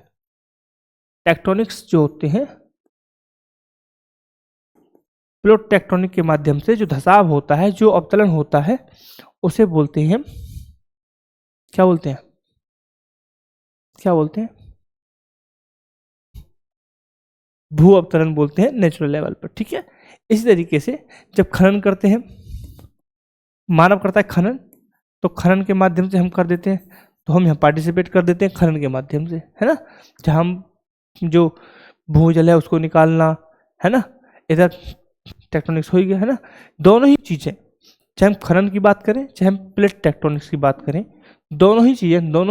टेक्टोनिक्स जो होते हैं, प्लेट टेक्टोनिक के माध्यम से जो धसाव होता है, जो अवतरण होता है, उसे बोलते हैं, क्या बोलते हैं, क्या बोलते हैं, भू अवतरण बोलते हैं नेचुरल लेवल पर, ठीक है। इसी तरीके से जब खनन करते हैं, मानव करता है खनन, तो खनन के माध्यम से हम कर देते हैं, तो हम यहाँ पार्टिसिपेट कर देते हैं खनन के माध्यम से, है ना, जहाँ हम जो भूजल है उसको निकालना, है ना, इधर टेक्टोनिक्स हो ही गया, है ना। दोनों ही चीज़ें, चाहे हम खनन की बात करें चाहे हम प्लेट टेक्टोनिक्स की बात करें, दोनों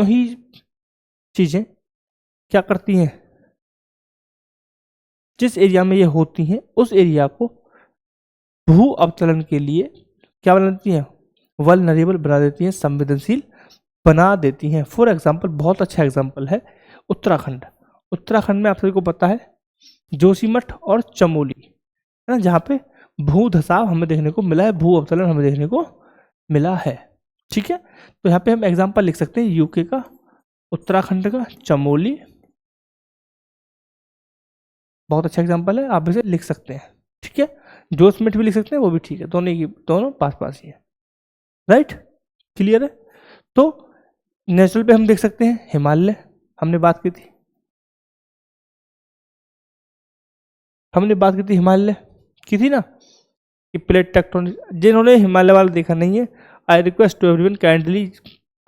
ही चीज़ें क्या करती हैं, जिस एरिया में ये होती हैं उस एरिया को भू अवतरण के लिए क्या बना देती हैं, वल्नरेबल बना देती हैं, संवेदनशील बना देती हैं। फॉर एग्जाम्पल, बहुत अच्छा एग्जाम्पल है उत्तराखंड। उत्तराखंड में आप सभी को पता है जोशीमठ और चमोली, है ना, जहाँ पे भू धसाव हमें देखने को मिला है, भू अवतरण हमें देखने को मिला है, ठीक है। तो यहाँ पे हम एग्जाम्पल लिख सकते हैं यूके का, उत्तराखंड का, चमोली, बहुत अच्छा एग्जाम्पल है, आप इसे लिख सकते हैं, ठीक है। जोशीमठ भी लिख सकते हैं, वो भी ठीक है, दोनों पास पास ही है, राइट, क्लियर है। तो नेचुरल पे हम देख सकते हैं हिमालय, हमने बात की थी, हिमालय की थी ना, कि प्लेट टेक्टोनिक, जिन्होंने हिमालय वाला देखा नहीं है, I request to everyone kindly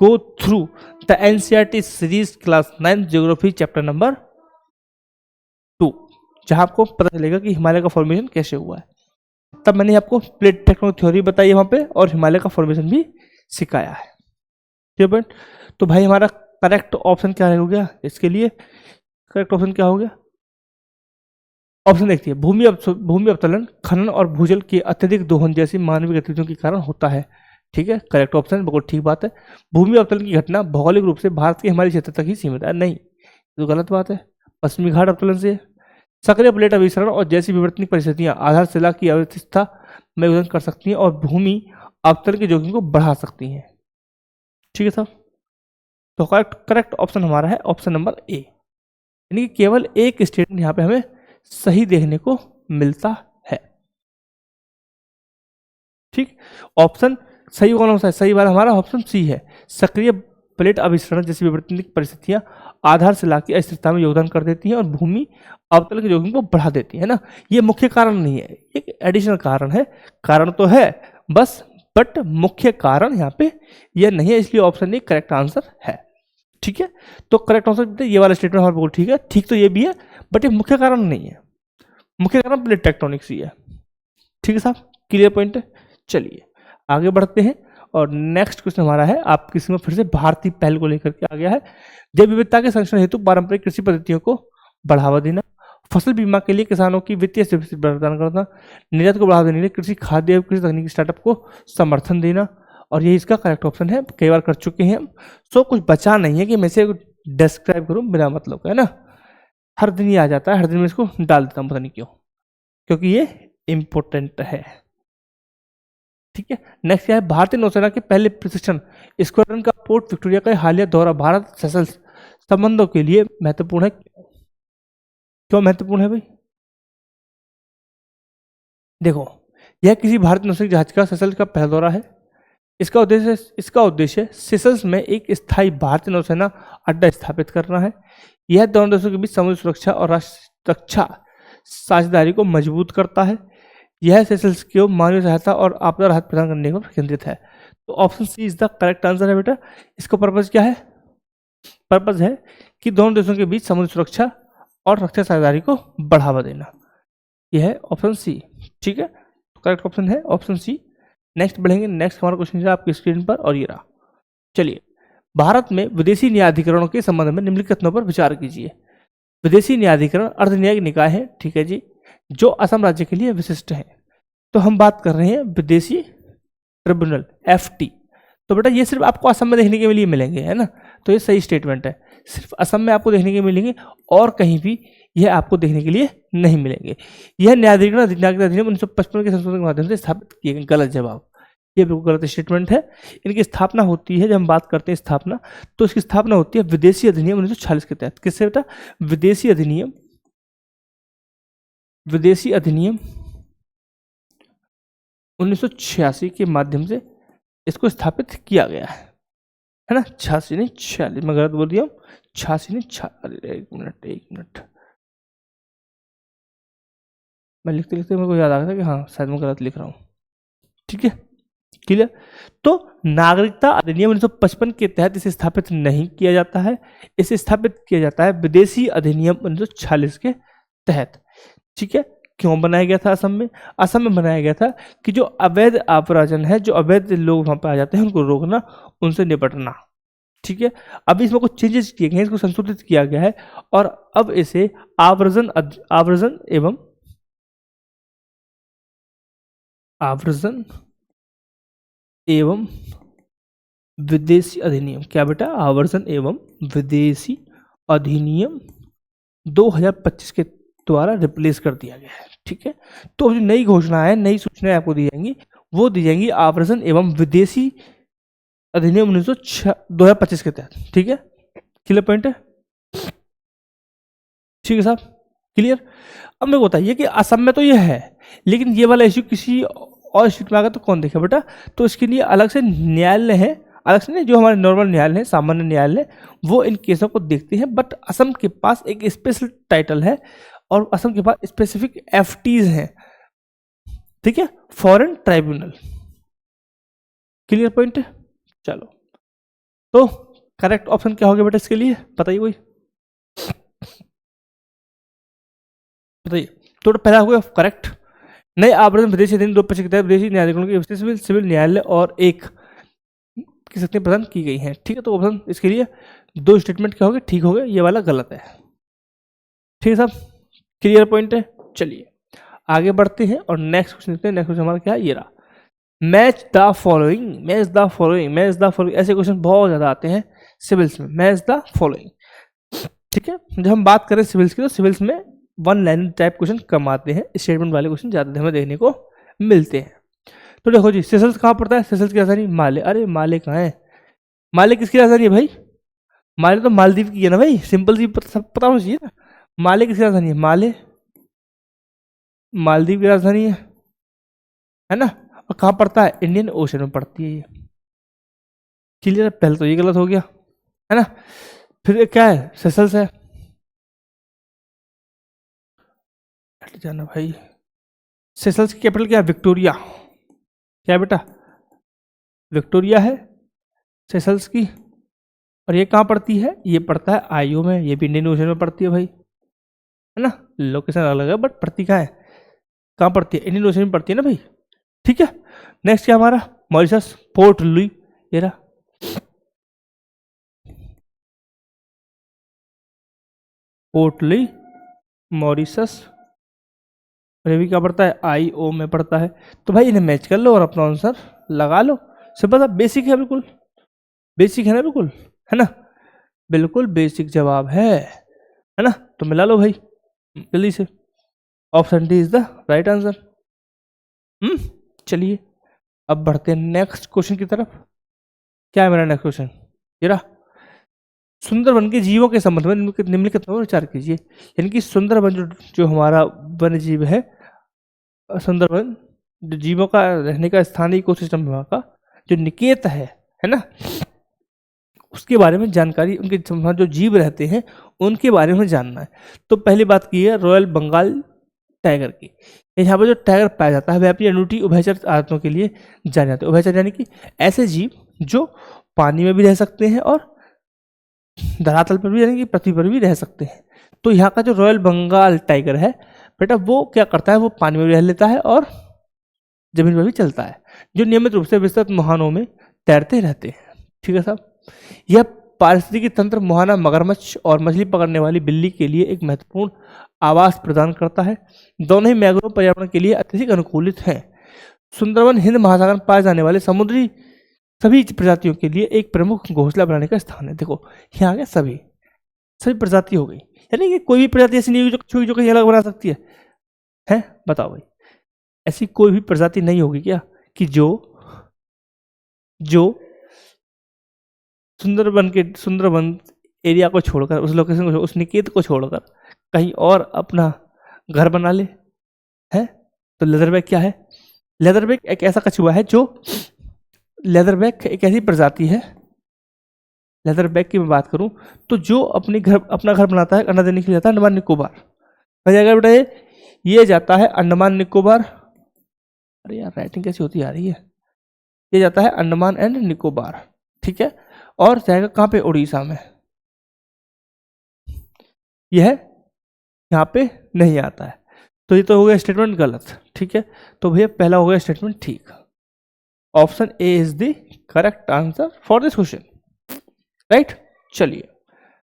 go through the NCERT series class 9 geography chapter number 2, जहां आपको पता चलेगा कि हिमालय का फॉर्मेशन कैसे हुआ है। तब मैंने आपको प्लेट टेक्टोनिक थ्योरी बताई है वहां पे, और हिमालय का फॉर्मेशन भी सिखाया है, ठीक है। तो भाई हमारा करेक्ट ऑप्शन क्या हो गया, इसके लिए करेक्ट ऑप्शन क्या हो गया, ऑप्शन देखिए, भूमि अवतरण खनन और भूजल के अत्यधिक दोहन जैसी मानवीय गतिविधियों के कारण होता है, ठीक है, करेक्ट ऑप्शन, बिल्कुल ठीक बात है। भूमि अवतरण की घटना भौगोलिक रूप से भारत के हिमालय क्षेत्र तक ही सीमित है, नहीं, तो गलत बात है। पश्चिमी घाट अवतरण से सक्रिय प्लेट अभिसरण और जैसी विवर्तनिक परिस्थितियां आधारशिला की अवस्था में योगदान कर सकती हैं और भूमि अवतरण के जोखिम को बढ़ा सकती हैं, ठीक है साहब। तो करेक्ट ऑप्शन हमारा है ऑप्शन नंबर ए, यानी कि केवल एक स्टेटमेंट यहाँ पे हमें सही देखने को मिलता है, ठीक। ऑप्शन सही कौन सा है, सही वाला हमारा ऑप्शन सी है, सक्रिय प्लेट अभिसरण जैसी विवर्तनिक परिस्थितियां आधारशिला की अस्थिरता में योगदान कर देती हैं और भूमि अवतल के जोखिम को बढ़ा देती है ना। ये मुख्य कारण नहीं है, एक एडिशनल कारण है, कारण तो है बस, बट मुख्य कारण यहाँ पे यह नहीं है, इसलिए ऑप्शन ए करेक्ट आंसर है, ठीक है। तो करेक्ट आंसर ये वाला स्टेटमेंट हमारे बिल्कुल ठीक है, ठीक तो ये भी है, बट ये मुख्य कारण नहीं है, मुख्य कारण प्लेट टेक्टोनिक्स ही है, ठीक है साहब, क्लियर पॉइंट है। चलिए आगे बढ़ते हैं, और नेक्स्ट क्वेश्चन हमारा है आपकी स्क्रीन में फिर से भारतीय पहल को लेकर के आ गया है, जैव विविधता के संरक्षण हेतु पारंपरिक कृषि पद्धतियों को बढ़ावा देना, फसल बीमा के लिए किसानों की वित्तीय सुविधा प्रदान करना, निर्यात को बढ़ावा देने के लिए कृषि खाद्य एवं कृषि तकनीकी स्टार्टअप को समर्थन देना, और ये इसका करेक्ट ऑप्शन है, कई बार कर चुके हैं हम। सो कुछ बचा नहीं है कि मैं इसे डिस्क्राइब करूं बिना मतलब का, है ना, हर दिन ये आ जाता है, हर दिन मैं इसको डाल देता हूँ, पता नहीं क्यों, क्योंकि ये इंपॉर्टेंट है, ठीक है। नेक्स्ट क्या है, भारतीय नौसेना के पहले प्रशिक्षण स्क्वाड्रन का पोर्ट विक्टोरिया का हालिया दौरा भारत सेशल्स संबंधों के लिए महत्वपूर्ण है, क्यों महत्वपूर्ण है भाई, देखो यह किसी भारतीय नौसेना जहाज का सेशल्स का पहला दौरा है, इसका उद्देश्य सेशल्स में एक स्थायी भारतीय नौसेना अड्डा स्थापित करना है। यह दोनों देशों के बीच समुद्री सुरक्षा और राष्ट्रीय रक्षा साझेदारी को मजबूत करता है। यह सेशल्स को मानवीय सहायता और आपदा राहत प्रदान करने पर केंद्रित है। तो option C is the correct answer है बेटा। इसका पर्पज क्या है, पर्पज है कि दोनों देशों के बीच समुद्री सुरक्षा और रक्षा साझेदारी को बढ़ावा देना। यह है ऑप्शन सी। ठीक है, तो करेक्ट ऑप्शन है ऑप्शन सी। नेक्स्ट बढ़ेंगे, नेक्स्ट हमारा क्वेश्चन है आपकी स्क्रीन पर और ये रहा। चलिए, भारत में विदेशी न्यायाधिकरणों के संबंध में निम्नलिखित कथनों पर विचार कीजिए। विदेशी न्यायाधिकरण अर्धन्यायिक निकाय है, ठीक है जी, जो असम राज्य के लिए विशिष्ट है। तो हम बात कर रहे हैं विदेशी ट्रिब्यूनल FT। तो बेटा ये सिर्फ आपको असम में देखने के लिए मिलेंगे, है ना, तो ये सही स्टेटमेंट है। सिर्फ असम में आपको देखने के मिलेंगे और कहीं भी यह आपको देखने के लिए नहीं मिलेंगे। यह न्यायाधिकरण अधिनियम 1955 के संशोधन के माध्यम से स्थापित किए गए। गलत जवाब, ये बिल्कुल गलत स्टेटमेंट है। इनकी स्थापना होती है, जब हम बात करते हैं स्थापना, तो इसकी स्थापना होती है विदेशी अधिनियम 1946 के तहत। किससे बेटा? विदेशी अधिनियम 1986 के माध्यम से इसको स्थापित किया गया है ना। 86 नहीं 46, मैं गलत बोल दिया हूँ, 86 नहीं 46। एक मिनट, मैं लिखते लिखते मेरे को याद आ गया था कि हाँ शायद मैं गलत लिख रहा हूँ। ठीक है, क्लियर। तो नागरिकता अधिनियम 1955 के तहत इसे स्थापित नहीं किया जाता है, इसे स्थापित किया जाता है विदेशी अधिनियम 1946 के तहत। ठीक है, क्यों बनाया गया था असम में? असम में बनाया गया था कि जो अवैध आव्राजन है, जो अवैध लोग वहां पर आ जाते हैं, उनको रोकना, उनसे निपटना। ठीक है, अभी इसमें कुछ चेंजेस किए गए हैं, इसको संशोधित किया गया है और अब इसे आव्रजन एवं विदेशी अधिनियम, क्या बेटा? आवर्जन एवं विदेशी अधिनियम 2025 के द्वारा रिप्लेस कर दिया गया है। ठीक है, तो जो नई घोषणा है, नई सूचनाएं आपको दी जाएंगी, वो दी जाएंगी आवर्जन एवं विदेशी अधिनियम 2025 के तहत। ठीक है, क्लियर पॉइंट है? ठीक है साहब, क्लियर। अब मेरे को बताइए कि असम में तो ये है, लेकिन ये वाला इश्यू किसी और स्टेट में आगा तो कौन देखेगा बेटा? तो इसके लिए अलग से न्यायालय है, अलग से नहीं, जो हमारे नॉर्मल न्यायालय है, सामान्य न्यायालय, वो इन केसों को देखते हैं। बट असम के पास एक स्पेशल टाइटल है और असम के पास स्पेसिफिक FTs हैं। ठीक है, फॉरेन ट्राइब्यूनल। क्लियर पॉइंट है? चलो, तो करेक्ट ऑप्शन क्या होगा बेटा इसके लिए? बताइए कोई, बताइए। तो पहला हो गया करेक्ट, नए आवर्जन विदेशी अधिनियम 2025 के तहत विदेशी न्यायाधिकरणों की सिविल न्यायालय और एक की शक्तियां प्रदान की गई हैं। ठीक है, तो ऑप्शन इसके लिए दो स्टेटमेंट क्या हो गए? ठीक हो गए, ये वाला गलत है। ठीक है साहब, क्लियर पॉइंट है। चलिए आगे बढ़ते हैं और नेक्स्ट क्वेश्चन देखते हैं। नेक्स्ट क्वेश्चन हमारा क्या है? ये रहा, मैच द फॉलोइंग। ऐसे क्वेश्चन बहुत ज्यादा आते हैं सिविल्स में, मैच द फॉलोइंग। ठीक है, जब हम बात करें सिविल्स की, तो सिविल्स में वन लाइन टाइप क्वेश्चन कम आते हैं, स्टेटमेंट वाले क्वेश्चन ज्यादा हमें देखने को मिलते हैं। तो देखो जी, सेशल्स कहाँ पड़ता है? सेशल्स की राजधानी माले। अरे माले कहाँ है? माले किसकी राजधानी है भाई? माले तो मालदीव की है ना भाई, सिंपल सी सब पता होना चाहिए ना। माले किसकी राजधानी है? माले मालदीव की राजधानी है ना। और कहाँ पड़ता है? इंडियन ओशन में पड़ती है ये। क्लियर? पहले तो ये गलत हो गया, है ना। फिर क्या है? सेशल्स है। जाना भाई, सेशल्स की कैपिटल क्या है? विक्टोरिया। क्या है बेटा? विक्टोरिया है सेशल्स की। और ये कहाँ पड़ती है? ये पड़ता है आईओ में, ये भी इंडियन ओशन में पड़ती है भाई, है ना। लोकेशन अलग है बट पड़ती कहाँ है? कहाँ पड़ती है? इंडियन ओशन में पड़ती है ना भाई। ठीक है, नेक्स्ट क्या हमारा? Mauritius, port Louis. ये रहा, पोर्ट लुई मॉरिशस। और ये भी क्या पड़ता है? आईओ में पड़ता है। तो भाई इन्हें मैच कर लो और अपना आंसर लगा लो। सिंपल सा बेसिक है, बिल्कुल बेसिक है ना, बिल्कुल, है ना, बिल्कुल बेसिक जवाब है ना। तो मिला लो भाई जल्दी से, option D is the right answer. चलिए अब बढ़ते हैं नेक्स्ट क्वेश्चन की तरफ। क्या है मेरा नेक्स्ट क्वेश्चन? ये रहा, सुंदरवन के जीवों के संबंध में निम्नलिखित पर विचार कीजिए। यानी कि सुंदरवन जो हमारा वन्य जीव है, सुंदरवन जो जीवों का रहने का स्थानीय इकोसिस्टम विभाग का जो निकेत है ना, उसके बारे में जानकारी, उनके जो जीव रहते हैं उनके बारे में जानना है। तो पहली बात की है रॉयल बंगाल टाइगर की। यहाँ पर जो टाइगर पाया जाता है वह अपनी अनूठी उभयचर आदतों के लिए जाने जाते हैं। उभयचर यानी कि ऐसे जीव जो पानी में भी रह सकते हैं और धरातल पर भी यानी कि पृथ्वी पर भी रह सकते हैं। तो यहाँ का जो रॉयल बंगाल टाइगर है बेटा वो क्या करता है, वो पानी में भी रह लेता है और जमीन पर भी चलता है, जो नियमित रूप से विस्तृत मुहानों में तैरते रहते हैं। ठीक है साहब। यह पारिस्थितिकी तंत्र मुहाना मगरमच्छ और मछली पकड़ने वाली बिल्ली के लिए एक महत्वपूर्ण आवास प्रदान करता है। दोनों ही मैंग्रोव पर्यावरण के लिए अत्यधिक अनुकूलित हैं। सुंदरवन हिंद महासागर में पाए जाने वाले समुद्री सभी प्रजातियों के लिए एक प्रमुख घोंसला बनाने का स्थान है। देखो यहाँ आ गया सभी प्रजाति हो गई, यानी कि कोई भी प्रजाति ऐसी नहीं होगी जो कहीं अलग बना सकती है? बताओ भाई, ऐसी कोई भी प्रजाति नहीं होगी क्या कि जो सुंदरवन एरिया को छोड़कर, उस लोकेशन को, उस निकेत को छोड़कर कहीं और अपना घर बना ले? है तो लेदरबैक क्या है? लेदरबैक एक ऐसा कछुआ है जो, लेदरबैक एक ऐसी प्रजाति है, लेदरबैक की मैं बात करूं तो जो अपना घर बनाता है, अंडा देने के लिए जाता है अंडमान निकोबार। जाएगा बेटा ये जाता है अंडमान निकोबार। अरे यार राइटिंग कैसी होती आ रही है। ये जाता है अंडमान एंड निकोबार, ठीक है, और जाएगा कहाँ पे? उड़ीसा में। यह यहाँ पे नहीं आता है, तो ये तो हो गया स्टेटमेंट गलत। ठीक है, तो भैया पहला हो गया स्टेटमेंट ठीक। Option A is the correct answer for this question, right. चलिए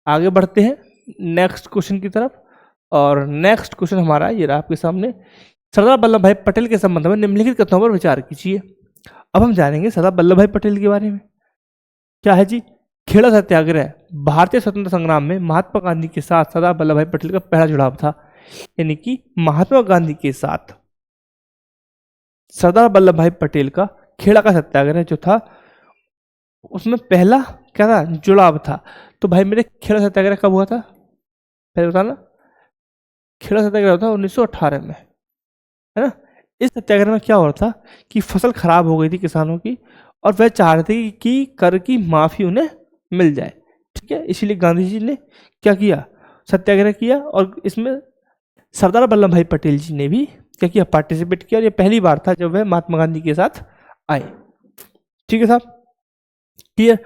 आगे बढ़ते हैं नेक्स्ट क्वेश्चन की तरफ, और नेक्स्ट क्वेश्चन हमारा ये रहा आपके सामने। सरदार वल्लभ भाई पटेल के संबंध में निम्नलिखित कथनों पर विचार कीजिए। अब हम जानेंगे सरदार वल्लभ भाई पटेल के बारे में। क्या है जी? खेड़ा सत्याग्रह भारतीय स्वतंत्रता संग्राम में महात्मा गांधी के साथ सरदार वल्लभ भाई पटेल का पहला जुड़ाव था। यानी कि महात्मा गांधी के साथ सरदार वल्लभ भाई पटेल का खेड़ा का सत्याग्रह जो था उसमें पहला क्या था? जुड़ाव था। तो भाई मेरे खेड़ा सत्याग्रह कब हुआ था? पहले बताना। खेड़ा सत्याग्रह था 1918 में, है ना। इस सत्याग्रह में क्या हो रहा था कि फसल खराब हो गई थी किसानों की, और वह चाह रहे थे कि कर की माफी उन्हें मिल जाए। ठीक है, इसीलिए गांधी जी ने क्या किया? सत्याग्रह किया, और इसमें सरदार वल्लभ भाई पटेल जी ने भी क्या किया? पार्टिसिपेट किया, और ये पहली बार था जब वह महात्मा गांधी के साथ आए। ठीक है साहब, क्लियर।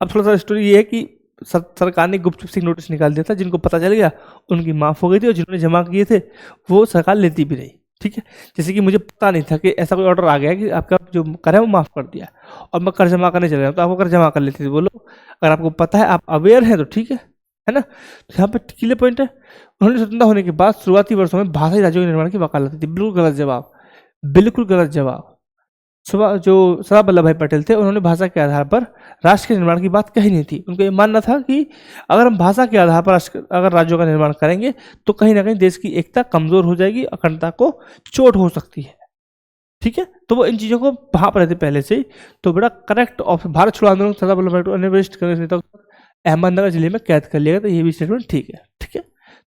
अब थोड़ा सा स्टोरी ये है कि सरकार ने गुपचुप से नोटिस निकाल दिया था, जिनको पता चल गया उनकी माफ हो गई थी, और जिन्होंने जमा किए थे वो सरकार लेती भी रही। ठीक है, जैसे कि मुझे पता नहीं था कि ऐसा कोई ऑर्डर आ गया कि आपका जो कर है वो माफ कर दिया, और मैं कर जमा करने चले गया, तो आपको कर जमा कर लेते थे। बोलो, अगर आपको पता है, आप अवेयर हैं तो ठीक है ना। तो यहाँ पे क्लियर पॉइंट है। उन्होंने स्वतंत्रता होने के बाद शुरुआती वर्षों में भाषाई राज्यों के निर्माण की वकालत थी। बिल्कुल गलत जवाब, बिल्कुल गलत जवाब। जो सरदार वल्लभ भाई पटेल थे उन्होंने भाषा के आधार पर राष्ट्र के निर्माण की बात कही नहीं थी। उनको ये मानना था कि अगर हम भाषा के आधार पर अगर राज्यों का निर्माण करेंगे तो कहीं ना कहीं देश की एकता कमजोर हो जाएगी, अखंडता को चोट हो सकती है। ठीक है, तो वो इन चीज़ों को भाप रहे थे पहले से ही। तो बड़ा करेक्ट ऑप्शन भारत छोड़ो आंदोलन सरदार वल्लभ भाई पटेल वरिष्ठ कांग्रेस नेता अहमदनगर जिले में कैद कर लिया गया। तो ये भी स्टेटमेंट ठीक है। ठीक है,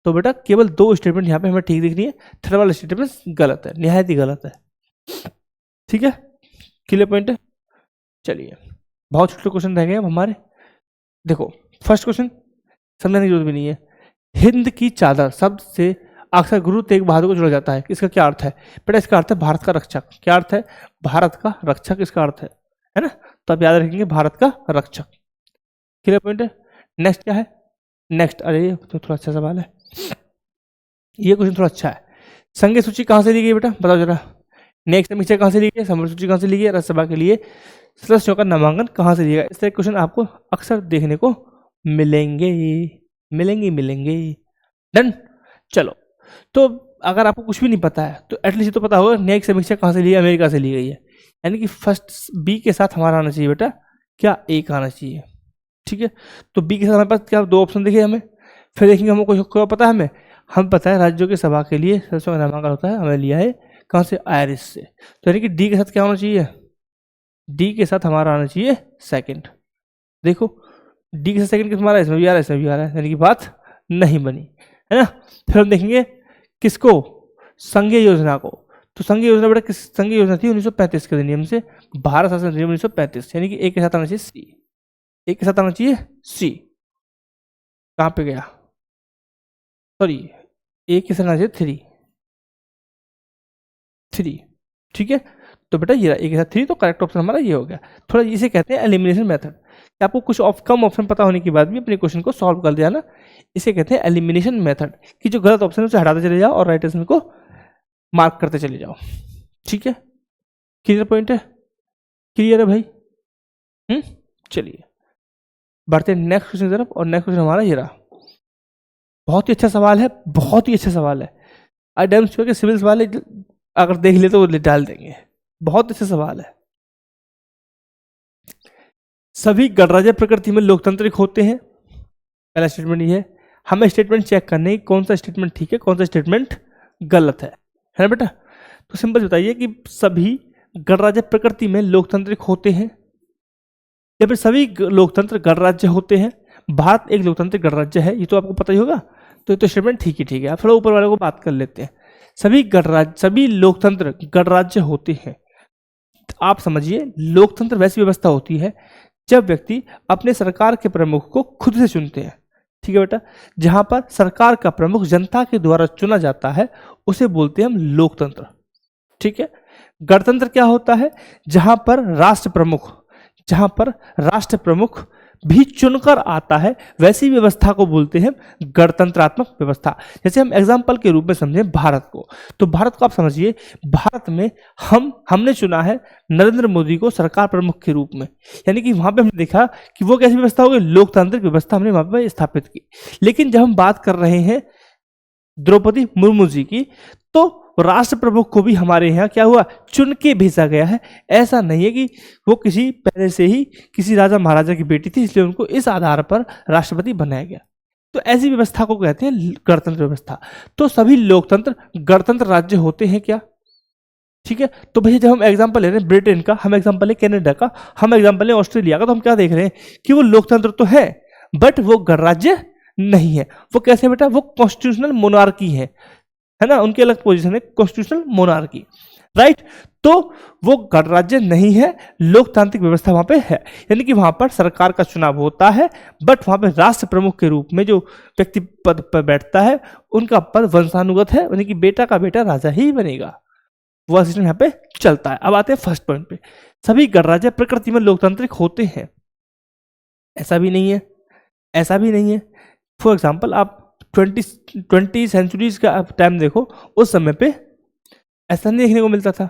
तो बेटा केवल 2 स्टेटमेंट यहाँ पे हमें ठीक दिख रही है, थर्ड वाला स्टेटमेंट गलत है, निहायत ही गलत है। ठीक है, क्लियर पॉइंट है। चलिए बहुत छोटे क्वेश्चन रह गए अब हमारे। देखो फर्स्ट क्वेश्चन समझने की जरूरत भी नहीं है। हिंद की चादर शब्द से अक्सर गुरु तेग बहादुर को जोड़ा जाता है। इसका क्या अर्थ है बेटा? इसका अर्थ है भारत का रक्षक। क्या अर्थ है? भारत का रक्षक इसका अर्थ है ना। तो आप याद रखेंगे भारत का रक्षक। क्लियर पॉइंट है। नेक्स्ट क्या है? नेक्स्ट, अरे ये तो थोड़ा अच्छा सवाल है, ये क्वेश्चन थोड़ा अच्छा है। संघीय सूची कहाँ से ली गई बेटा? बताओ जरा। नेक्स्ट समीक्षा कहाँ से ली गई? समर सूची कहाँ से ली गई? राज्यसभा के लिए सदस्यों का नामांकन कहाँ से लिया गया? इस तरह क्वेश्चन आपको अक्सर देखने को मिलेंगे मिलेंगे। डन। चलो, तो अगर आपको कुछ भी नहीं पता है तो एटलीस्ट तो पता होगा न्यायिक समीक्षा कहाँ से ली है? अमेरिका से ली गई है। यानी कि फर्स्ट बी के साथ हमारा आना चाहिए बेटा, क्या? एक आना चाहिए। ठीक है, तो बी के साथ हमारे पास क्या 2 ऑप्शन दिखे हमें। फिर देखेंगे हमको कुछ पता है हम पता है राज्यों की सभा के लिए सदस्यों का नामांकन होता है, हमें लिया है कहाँ से? आयरिश से। तो यानी कि डी के साथ क्या होना चाहिए? डी के साथ हमारा आना चाहिए सेकंड। देखो डी के साथ सेकंड किस हमारा? इसमें भी आ रहा है, इसमें भी आ रहा है, यानी कि बात नहीं बनी, है ना। फिर हम देखेंगे किसको? संघीय योजना को। तो संघीय योजना बेटा किस संघीय योजना थी? 1935 के अधिनियम से, भारत शासन अधिनियम 1935, यानी कि एक के साथ आना चाहिए सी। एक के साथ आना चाहिए सी। कहाँ पे गया? सॉरी, एक के साथ आना चाहिए 3। ठीक है, तो बेटा ये एक के साथ 3, तो करेक्ट ऑप्शन हमारा ये हो गया। थोड़ा इसे कहते हैं एलिमिनेशन मेथड। कि आपको कुछ कम ऑप्शन पता होने के बाद भी अपने क्वेश्चन को सॉल्व कर दिया ना, इसे कहते हैं एलिमिनेशन मेथड, कि जो गलत ऑप्शन है उसे हटाते चले जाओ और राइट ऑप्शन को मार्क करते चले जाओ। ठीक है, क्लियर पॉइंट है, क्लियर है भाई? चलिए बढ़ते हैं नेक्स्ट क्वेश्चन की तरफ। और नेक्स्ट क्वेश्चन हमारा ये रहा, बहुत ही अच्छा सवाल है, बहुत ही अच्छा सवाल है। आई डैम श्योर के सिविल सवाल अगर देख ले तो वो डाल देंगे, बहुत अच्छा सवाल है। सभी गणराज्य प्रकृति में लोकतांत्रिक होते हैं, पहला स्टेटमेंट ये है। हमें स्टेटमेंट चेक करने की कौन सा स्टेटमेंट ठीक है, कौन सा स्टेटमेंट गलत है ना बेटा? तो सिंपल बताइए कि सभी गणराज्य प्रकृति में लोकतांत्रिक होते हैं या फिर सभी लोकतंत्र गणराज्य होते हैं। भारत एक लोकतांत्रिक गणराज्य है, ये तो आपको पता ही होगा, तो ये तो स्टेटमेंट ठीक ही ठीक है। आप थोड़ा ऊपर वाले को बात कर लेते हैं। सभी लोकतंत्र गणराज्य होते हैं। आप समझिए, लोकतंत्र वैसी व्यवस्था होती है जब व्यक्ति अपने सरकार के प्रमुख को खुद से चुनते हैं। ठीक है बेटा, जहां पर सरकार का प्रमुख जनता के द्वारा चुना जाता है उसे बोलते हैं हम लोकतंत्र। ठीक है, गणतंत्र क्या होता है? जहां पर राष्ट्र प्रमुख भी चुनकर आता है, वैसी व्यवस्था को बोलते हैं गणतंत्रात्मक व्यवस्था। जैसे हम एग्जाम्पल के रूप में समझें भारत को, तो भारत को आप समझिए, भारत में हमने चुना है नरेंद्र मोदी को सरकार प्रमुख के रूप में, यानी कि वहां पे हमने देखा कि वो कैसी व्यवस्था हो गई, लोकतांत्रिक व्यवस्था हमने वहां पर स्थापित की। लेकिन जब हम बात कर रहे हैं द्रौपदी मुर्मू जी की, तो राष्ट्र प्रमुख को भी हमारे यहाँ क्या हुआ, चुन के भेजा गया है। ऐसा नहीं है कि वो किसी पहले से ही किसी राजा महाराजा की बेटी थी इसलिए उनको इस आधार पर राष्ट्रपति बनाया गया। तो ऐसी व्यवस्था को कहते हैं गणतंत्र व्यवस्था। तो सभी लोकतंत्र गणतंत्र राज्य होते हैं क्या? ठीक है, तो भैया जब हम एग्जाम्पल ले रहे हैं ब्रिटेन का, हम एग्जाम्पल ले कनाडा का, हम एग्जाम्पल ले ऑस्ट्रेलिया का, तो हम क्या देख रहे हैं कि वो लोकतंत्र तो है बट वो गणराज्य नहीं है। वो कैसे बेटा? वो कॉन्स्टिट्यूशनल मोनार्की है ना, उनकी अलग पोजीशन है, कॉन्स्टिट्यूशनल मोनार्की, राइट? तो वो गणराज्य नहीं है, लोकतांत्रिक व्यवस्था वहां पे है। यानी कि वहां पर सरकार का चुनाव होता है बट वहां पे राष्ट्र प्रमुख के रूप में जो व्यक्ति पद पर बैठता है उनका पद वंशानुगत है, यानी कि बेटा का बेटा राजा ही बनेगा। वह सिस्टम यहाँ पे चलता है। अब आते हैं फर्स्ट पॉइंट पे, सभी गणराज्य प्रकृति में लोकतांत्रिक होते हैं। ऐसा भी नहीं है, ऐसा भी नहीं है। फॉर एग्जाम्पल आप 20 सेंचुरीज का आप टाइम देखो, उस समय पे ऐसा नहीं देखने को मिलता था,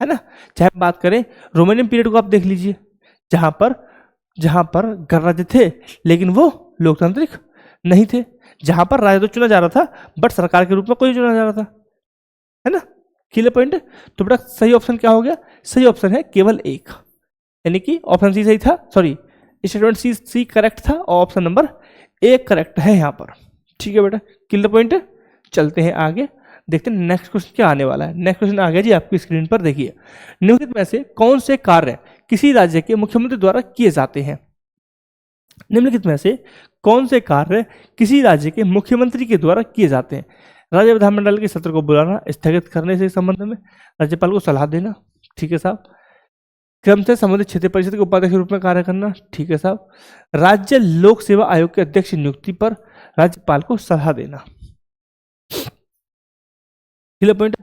है ना? चाहे बात करें रोमानियन पीरियड को आप देख लीजिए, जहां पर गणराज्य थे लेकिन वो लोकतांत्रिक नहीं थे, जहां पर राजा तो चुना जा रहा था बट सरकार के रूप में कोई चुना जा रहा था, है ना? क्लियर पॉइंट है? तो बेटा सही ऑप्शन क्या हो गया? सही ऑप्शन है केवल एक, यानी कि ऑप्शन सी सही था, सॉरी स्टेटमेंट सी करेक्ट था और ऑप्शन नंबर एक करेक्ट है यहाँ पर। ठीक है बेटा, क्लियर पॉइंट है? चलते हैं आगे, देखते हैं नेक्स्ट क्वेश्चन क्या आने वाला है। नेक्स्ट क्वेश्चन आ गया जी आपकी स्क्रीन पर, देखिए, निम्नलिखित में से कौन से कार्य किसी राज्य के मुख्यमंत्री द्वारा किए जाते हैं? निम्नलिखित में से कौन से कार्य किसी राज्य के मुख्यमंत्री के द्वारा किए जाते हैं? राज्य विधानमंडल के सत्र को बुलाना, स्थगित करने से संबंध में राज्यपाल को सलाह देना, ठीक है साहब। क्रम से संबंधित क्षेत्रीय परिषद के उपाध्यक्ष के रूप में कार्य करना, ठीक है साहब। राज्य लोक सेवा आयोग के अध्यक्ष की नियुक्ति पर राज्यपाल को सलाह देना। Clear point?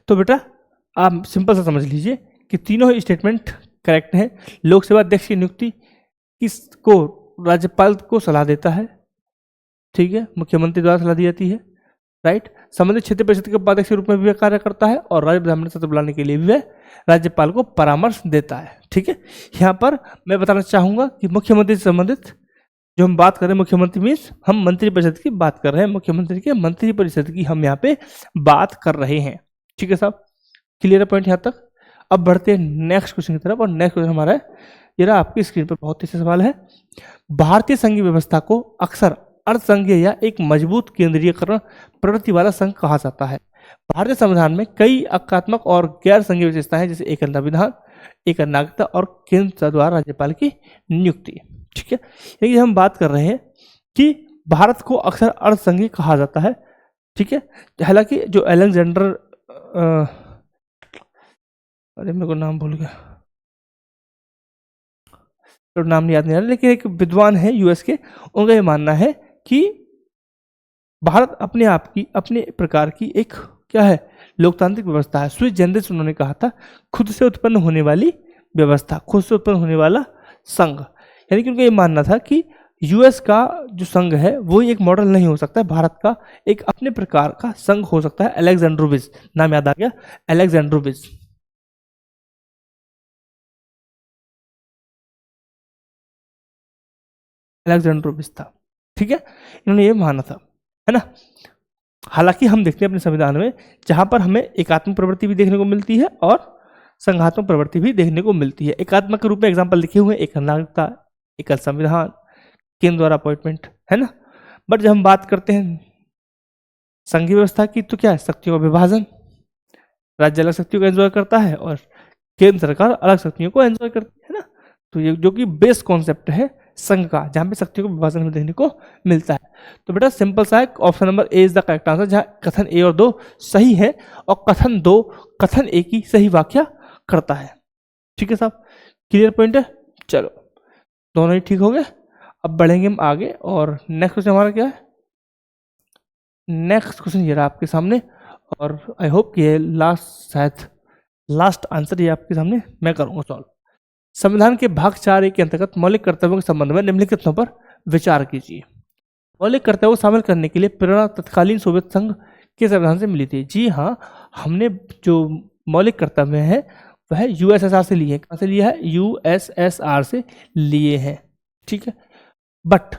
तो बेटा आप सिंपल सा समझ लीजिए कि तीनों ही स्टेटमेंट करेक्ट है। लोक सेवा अध्यक्ष की नियुक्ति किसको? राज्यपाल को सलाह देता है, ठीक है, मुख्यमंत्री द्वारा सलाह दी जाती है, राइट। संबंधित क्षेत्रीय परिषद के उपाध्यक्ष के रूप में भी कार्य करता है और राज्य विधानमंडल सत्र बुलाने के लिए भी वह राज्यपाल को परामर्श देता है, ठीक है। यहाँ पर मैं बताना चाहूंगा कि मुख्यमंत्री से संबंधित जो हम बात कर रहे हैं, मुख्यमंत्री मीन्स हम मंत्री परिषद की बात कर रहे हैं, मुख्यमंत्री के मंत्री परिषद की हम यहाँ पे बात कर रहे हैं, ठीक है साहब। क्लियर है पॉइंट यहाँ तक? अब बढ़ते हैं नेक्स्ट क्वेश्चन की तरफ, और नेक्स्ट क्वेश्चन हमारा है, ये रहा आपकी स्क्रीन पर, बहुत ही अच्छा सवाल है। भारतीय संघीय व्यवस्था को अक्सर अर्धसंघीय या एक मजबूत केंद्रीयकरण प्रवृत्ति वाला संघ कहा जाता है। भारतीय संविधान में कई एकात्मक और गैर संघीय विशेषताएं हैं, जैसे एक विधान, एक नागरिकता और केंद्र द्वारा राज्यपाल की नियुक्ति, ठीक है। ये हम बात कर रहे हैं कि भारत को अक्सर अर्धसंघीय कहा जाता है, ठीक है। हालांकि जो अलेक्जेंडर, अरे मेरे को नाम भूल गया, तो नाम याद नहीं आ रहा, लेकिन एक विद्वान है यूएस के, उनका ये मानना है कि भारत अपने आप की अपने प्रकार की एक क्या है, लोकतांत्रिक व्यवस्था है। स्विस जनरल उन्होंने कहा था खुद से उत्पन्न होने वाली व्यवस्था, खुद से उत्पन्न होने वाला संघ। यानी कि उनका ये मानना था कि यूएस का जो संघ है वो एक मॉडल नहीं हो सकता है, भारत का एक अपने प्रकार का संघ हो सकता है। अलेक्जेंड्रोविच नाम याद आ गया, अलेक्जेंड्रोविच। अलेक्जेंड्रोविच था, ठीक है, इन्होंने ये माना था, है ना। हालांकि हम देखते हैं अपने संविधान में जहां पर हमें एकात्मक प्रवृत्ति भी देखने को मिलती है और संघात्मक प्रवृत्ति भी देखने को मिलती है। एकात्मक के रूप में एग्जाम्पल लिखे हुए हैं, एकल नागरिकता, एकल संविधान, केंद्र द्वारा अपॉइंटमेंट, है ना। बट जब हम बात करते हैं संघीय व्यवस्था की तो क्या है, शक्तियों का विभाजन, राज्य अलग शक्तियों को एंजॉय करता है और केंद्र सरकार अलग शक्तियों को एंजॉय करती है ना। तो ये जो कि बेस कॉन्सेप्ट है संघ का, जहां पे शक्तियों को विभाजन देखने को मिलता है। तो बेटा सिंपल सा है, option number A is the correct answer, जहां कथन ए और दो सही है और कथन दो कथन ए की सही व्याख्या करता है। ठीक है साहब, क्लियर पॉइंट है। चलो दोनों ही ठीक हो गए। अब बढ़ेंगे हम आगे और नेक्स्ट क्वेश्चन हमारा क्या है। नेक्स्ट क्वेश्चन ये रहा आपके सामने और आई होप कि ये लास्ट, शायद लास्ट आंसर ये आपके सामने मैं करूंगा सॉल्व। संविधान के भाग 4 के अंतर्गत मौलिक कर्तव्यों के संबंध में निम्नलिखित पर विचार कीजिए। मौलिक कर्तव्यों को शामिल करने के लिए प्रेरणा तत्कालीन सोवियत संघ के संविधान से मिली थी। जी हाँ, हमने जो मौलिक कर्तव्य है वह यूएसएसआर से लिए हैं। कहाँ से लिया है, यूएसएसआर से लिए हैं, ठीक है। बट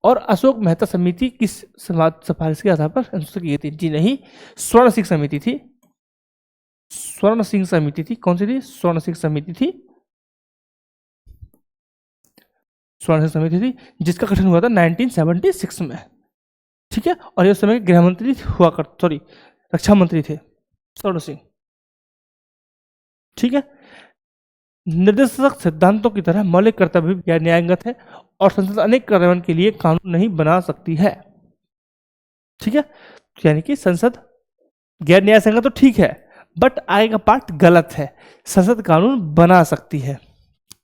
और अशोक मेहता समिति किस सिफारिश के आधार पर अनुसूचित की गई थी। जी नहीं, स्वर्ण सिंह समिति थी, स्वर्ण सिंह समिति थी। कौन सी थी, स्वर्ण सिंह समिति थी, स्वर्ण सिंह समिति थी, जिसका गठन हुआ था 1976 में, ठीक है। और ये उस समय गृह मंत्री हुआ कर, सॉरी रक्षा मंत्री थे स्वर्ण सिंह, ठीक है। निर्देशक सिद्धांतों की तरह मौलिक कर्तव्य भी गैर न्यायगत है और संसद अनेक कार्यान्वयन के लिए कानून नहीं बना सकती है, ठीक है। यानी कि संसद गैर न्याय संगत तो ठीक है, बट आगे का पार्ट गलत है, संसद कानून बना सकती है,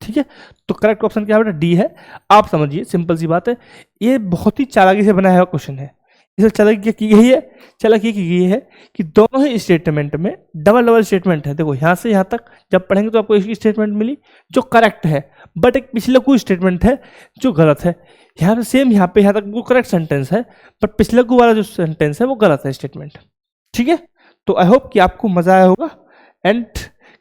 ठीक है। तो करेक्ट ऑप्शन क्या है बेटा, डी है। आप समझिए, सिंपल सी बात है, ये बहुत ही चालाकी से बनाया हुआ क्वेश्चन है। इसे चालाकी की गई है, चालाकी की गई है कि दोनों ही स्टेटमेंट में डबल डबल स्टेटमेंट है। देखो यहाँ से यहाँ तक जब पढ़ेंगे तो आपको एक स्टेटमेंट मिली जो करेक्ट है, बट एक पिछले कोई स्टेटमेंट है जो गलत है। यहाँ पे सेम, यहाँ पे यहाँ तक वो करेक्ट सेंटेंस है, बट पिछले को वाला जो सेंटेंस है वो गलत है स्टेटमेंट, ठीक है। तो आई होप कि आपको मजा आया होगा एंड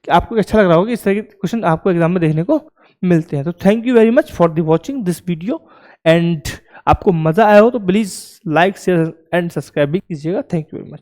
आपको अच्छा लग रहा होगा, इस तरह के क्वेश्चन आपको एग्जाम में देखने को मिलते हैं। तो thank you very much for the watching this video and आपको मजा आया हो तो please like share and subscribe भी कीजिएगा। Thank you very much.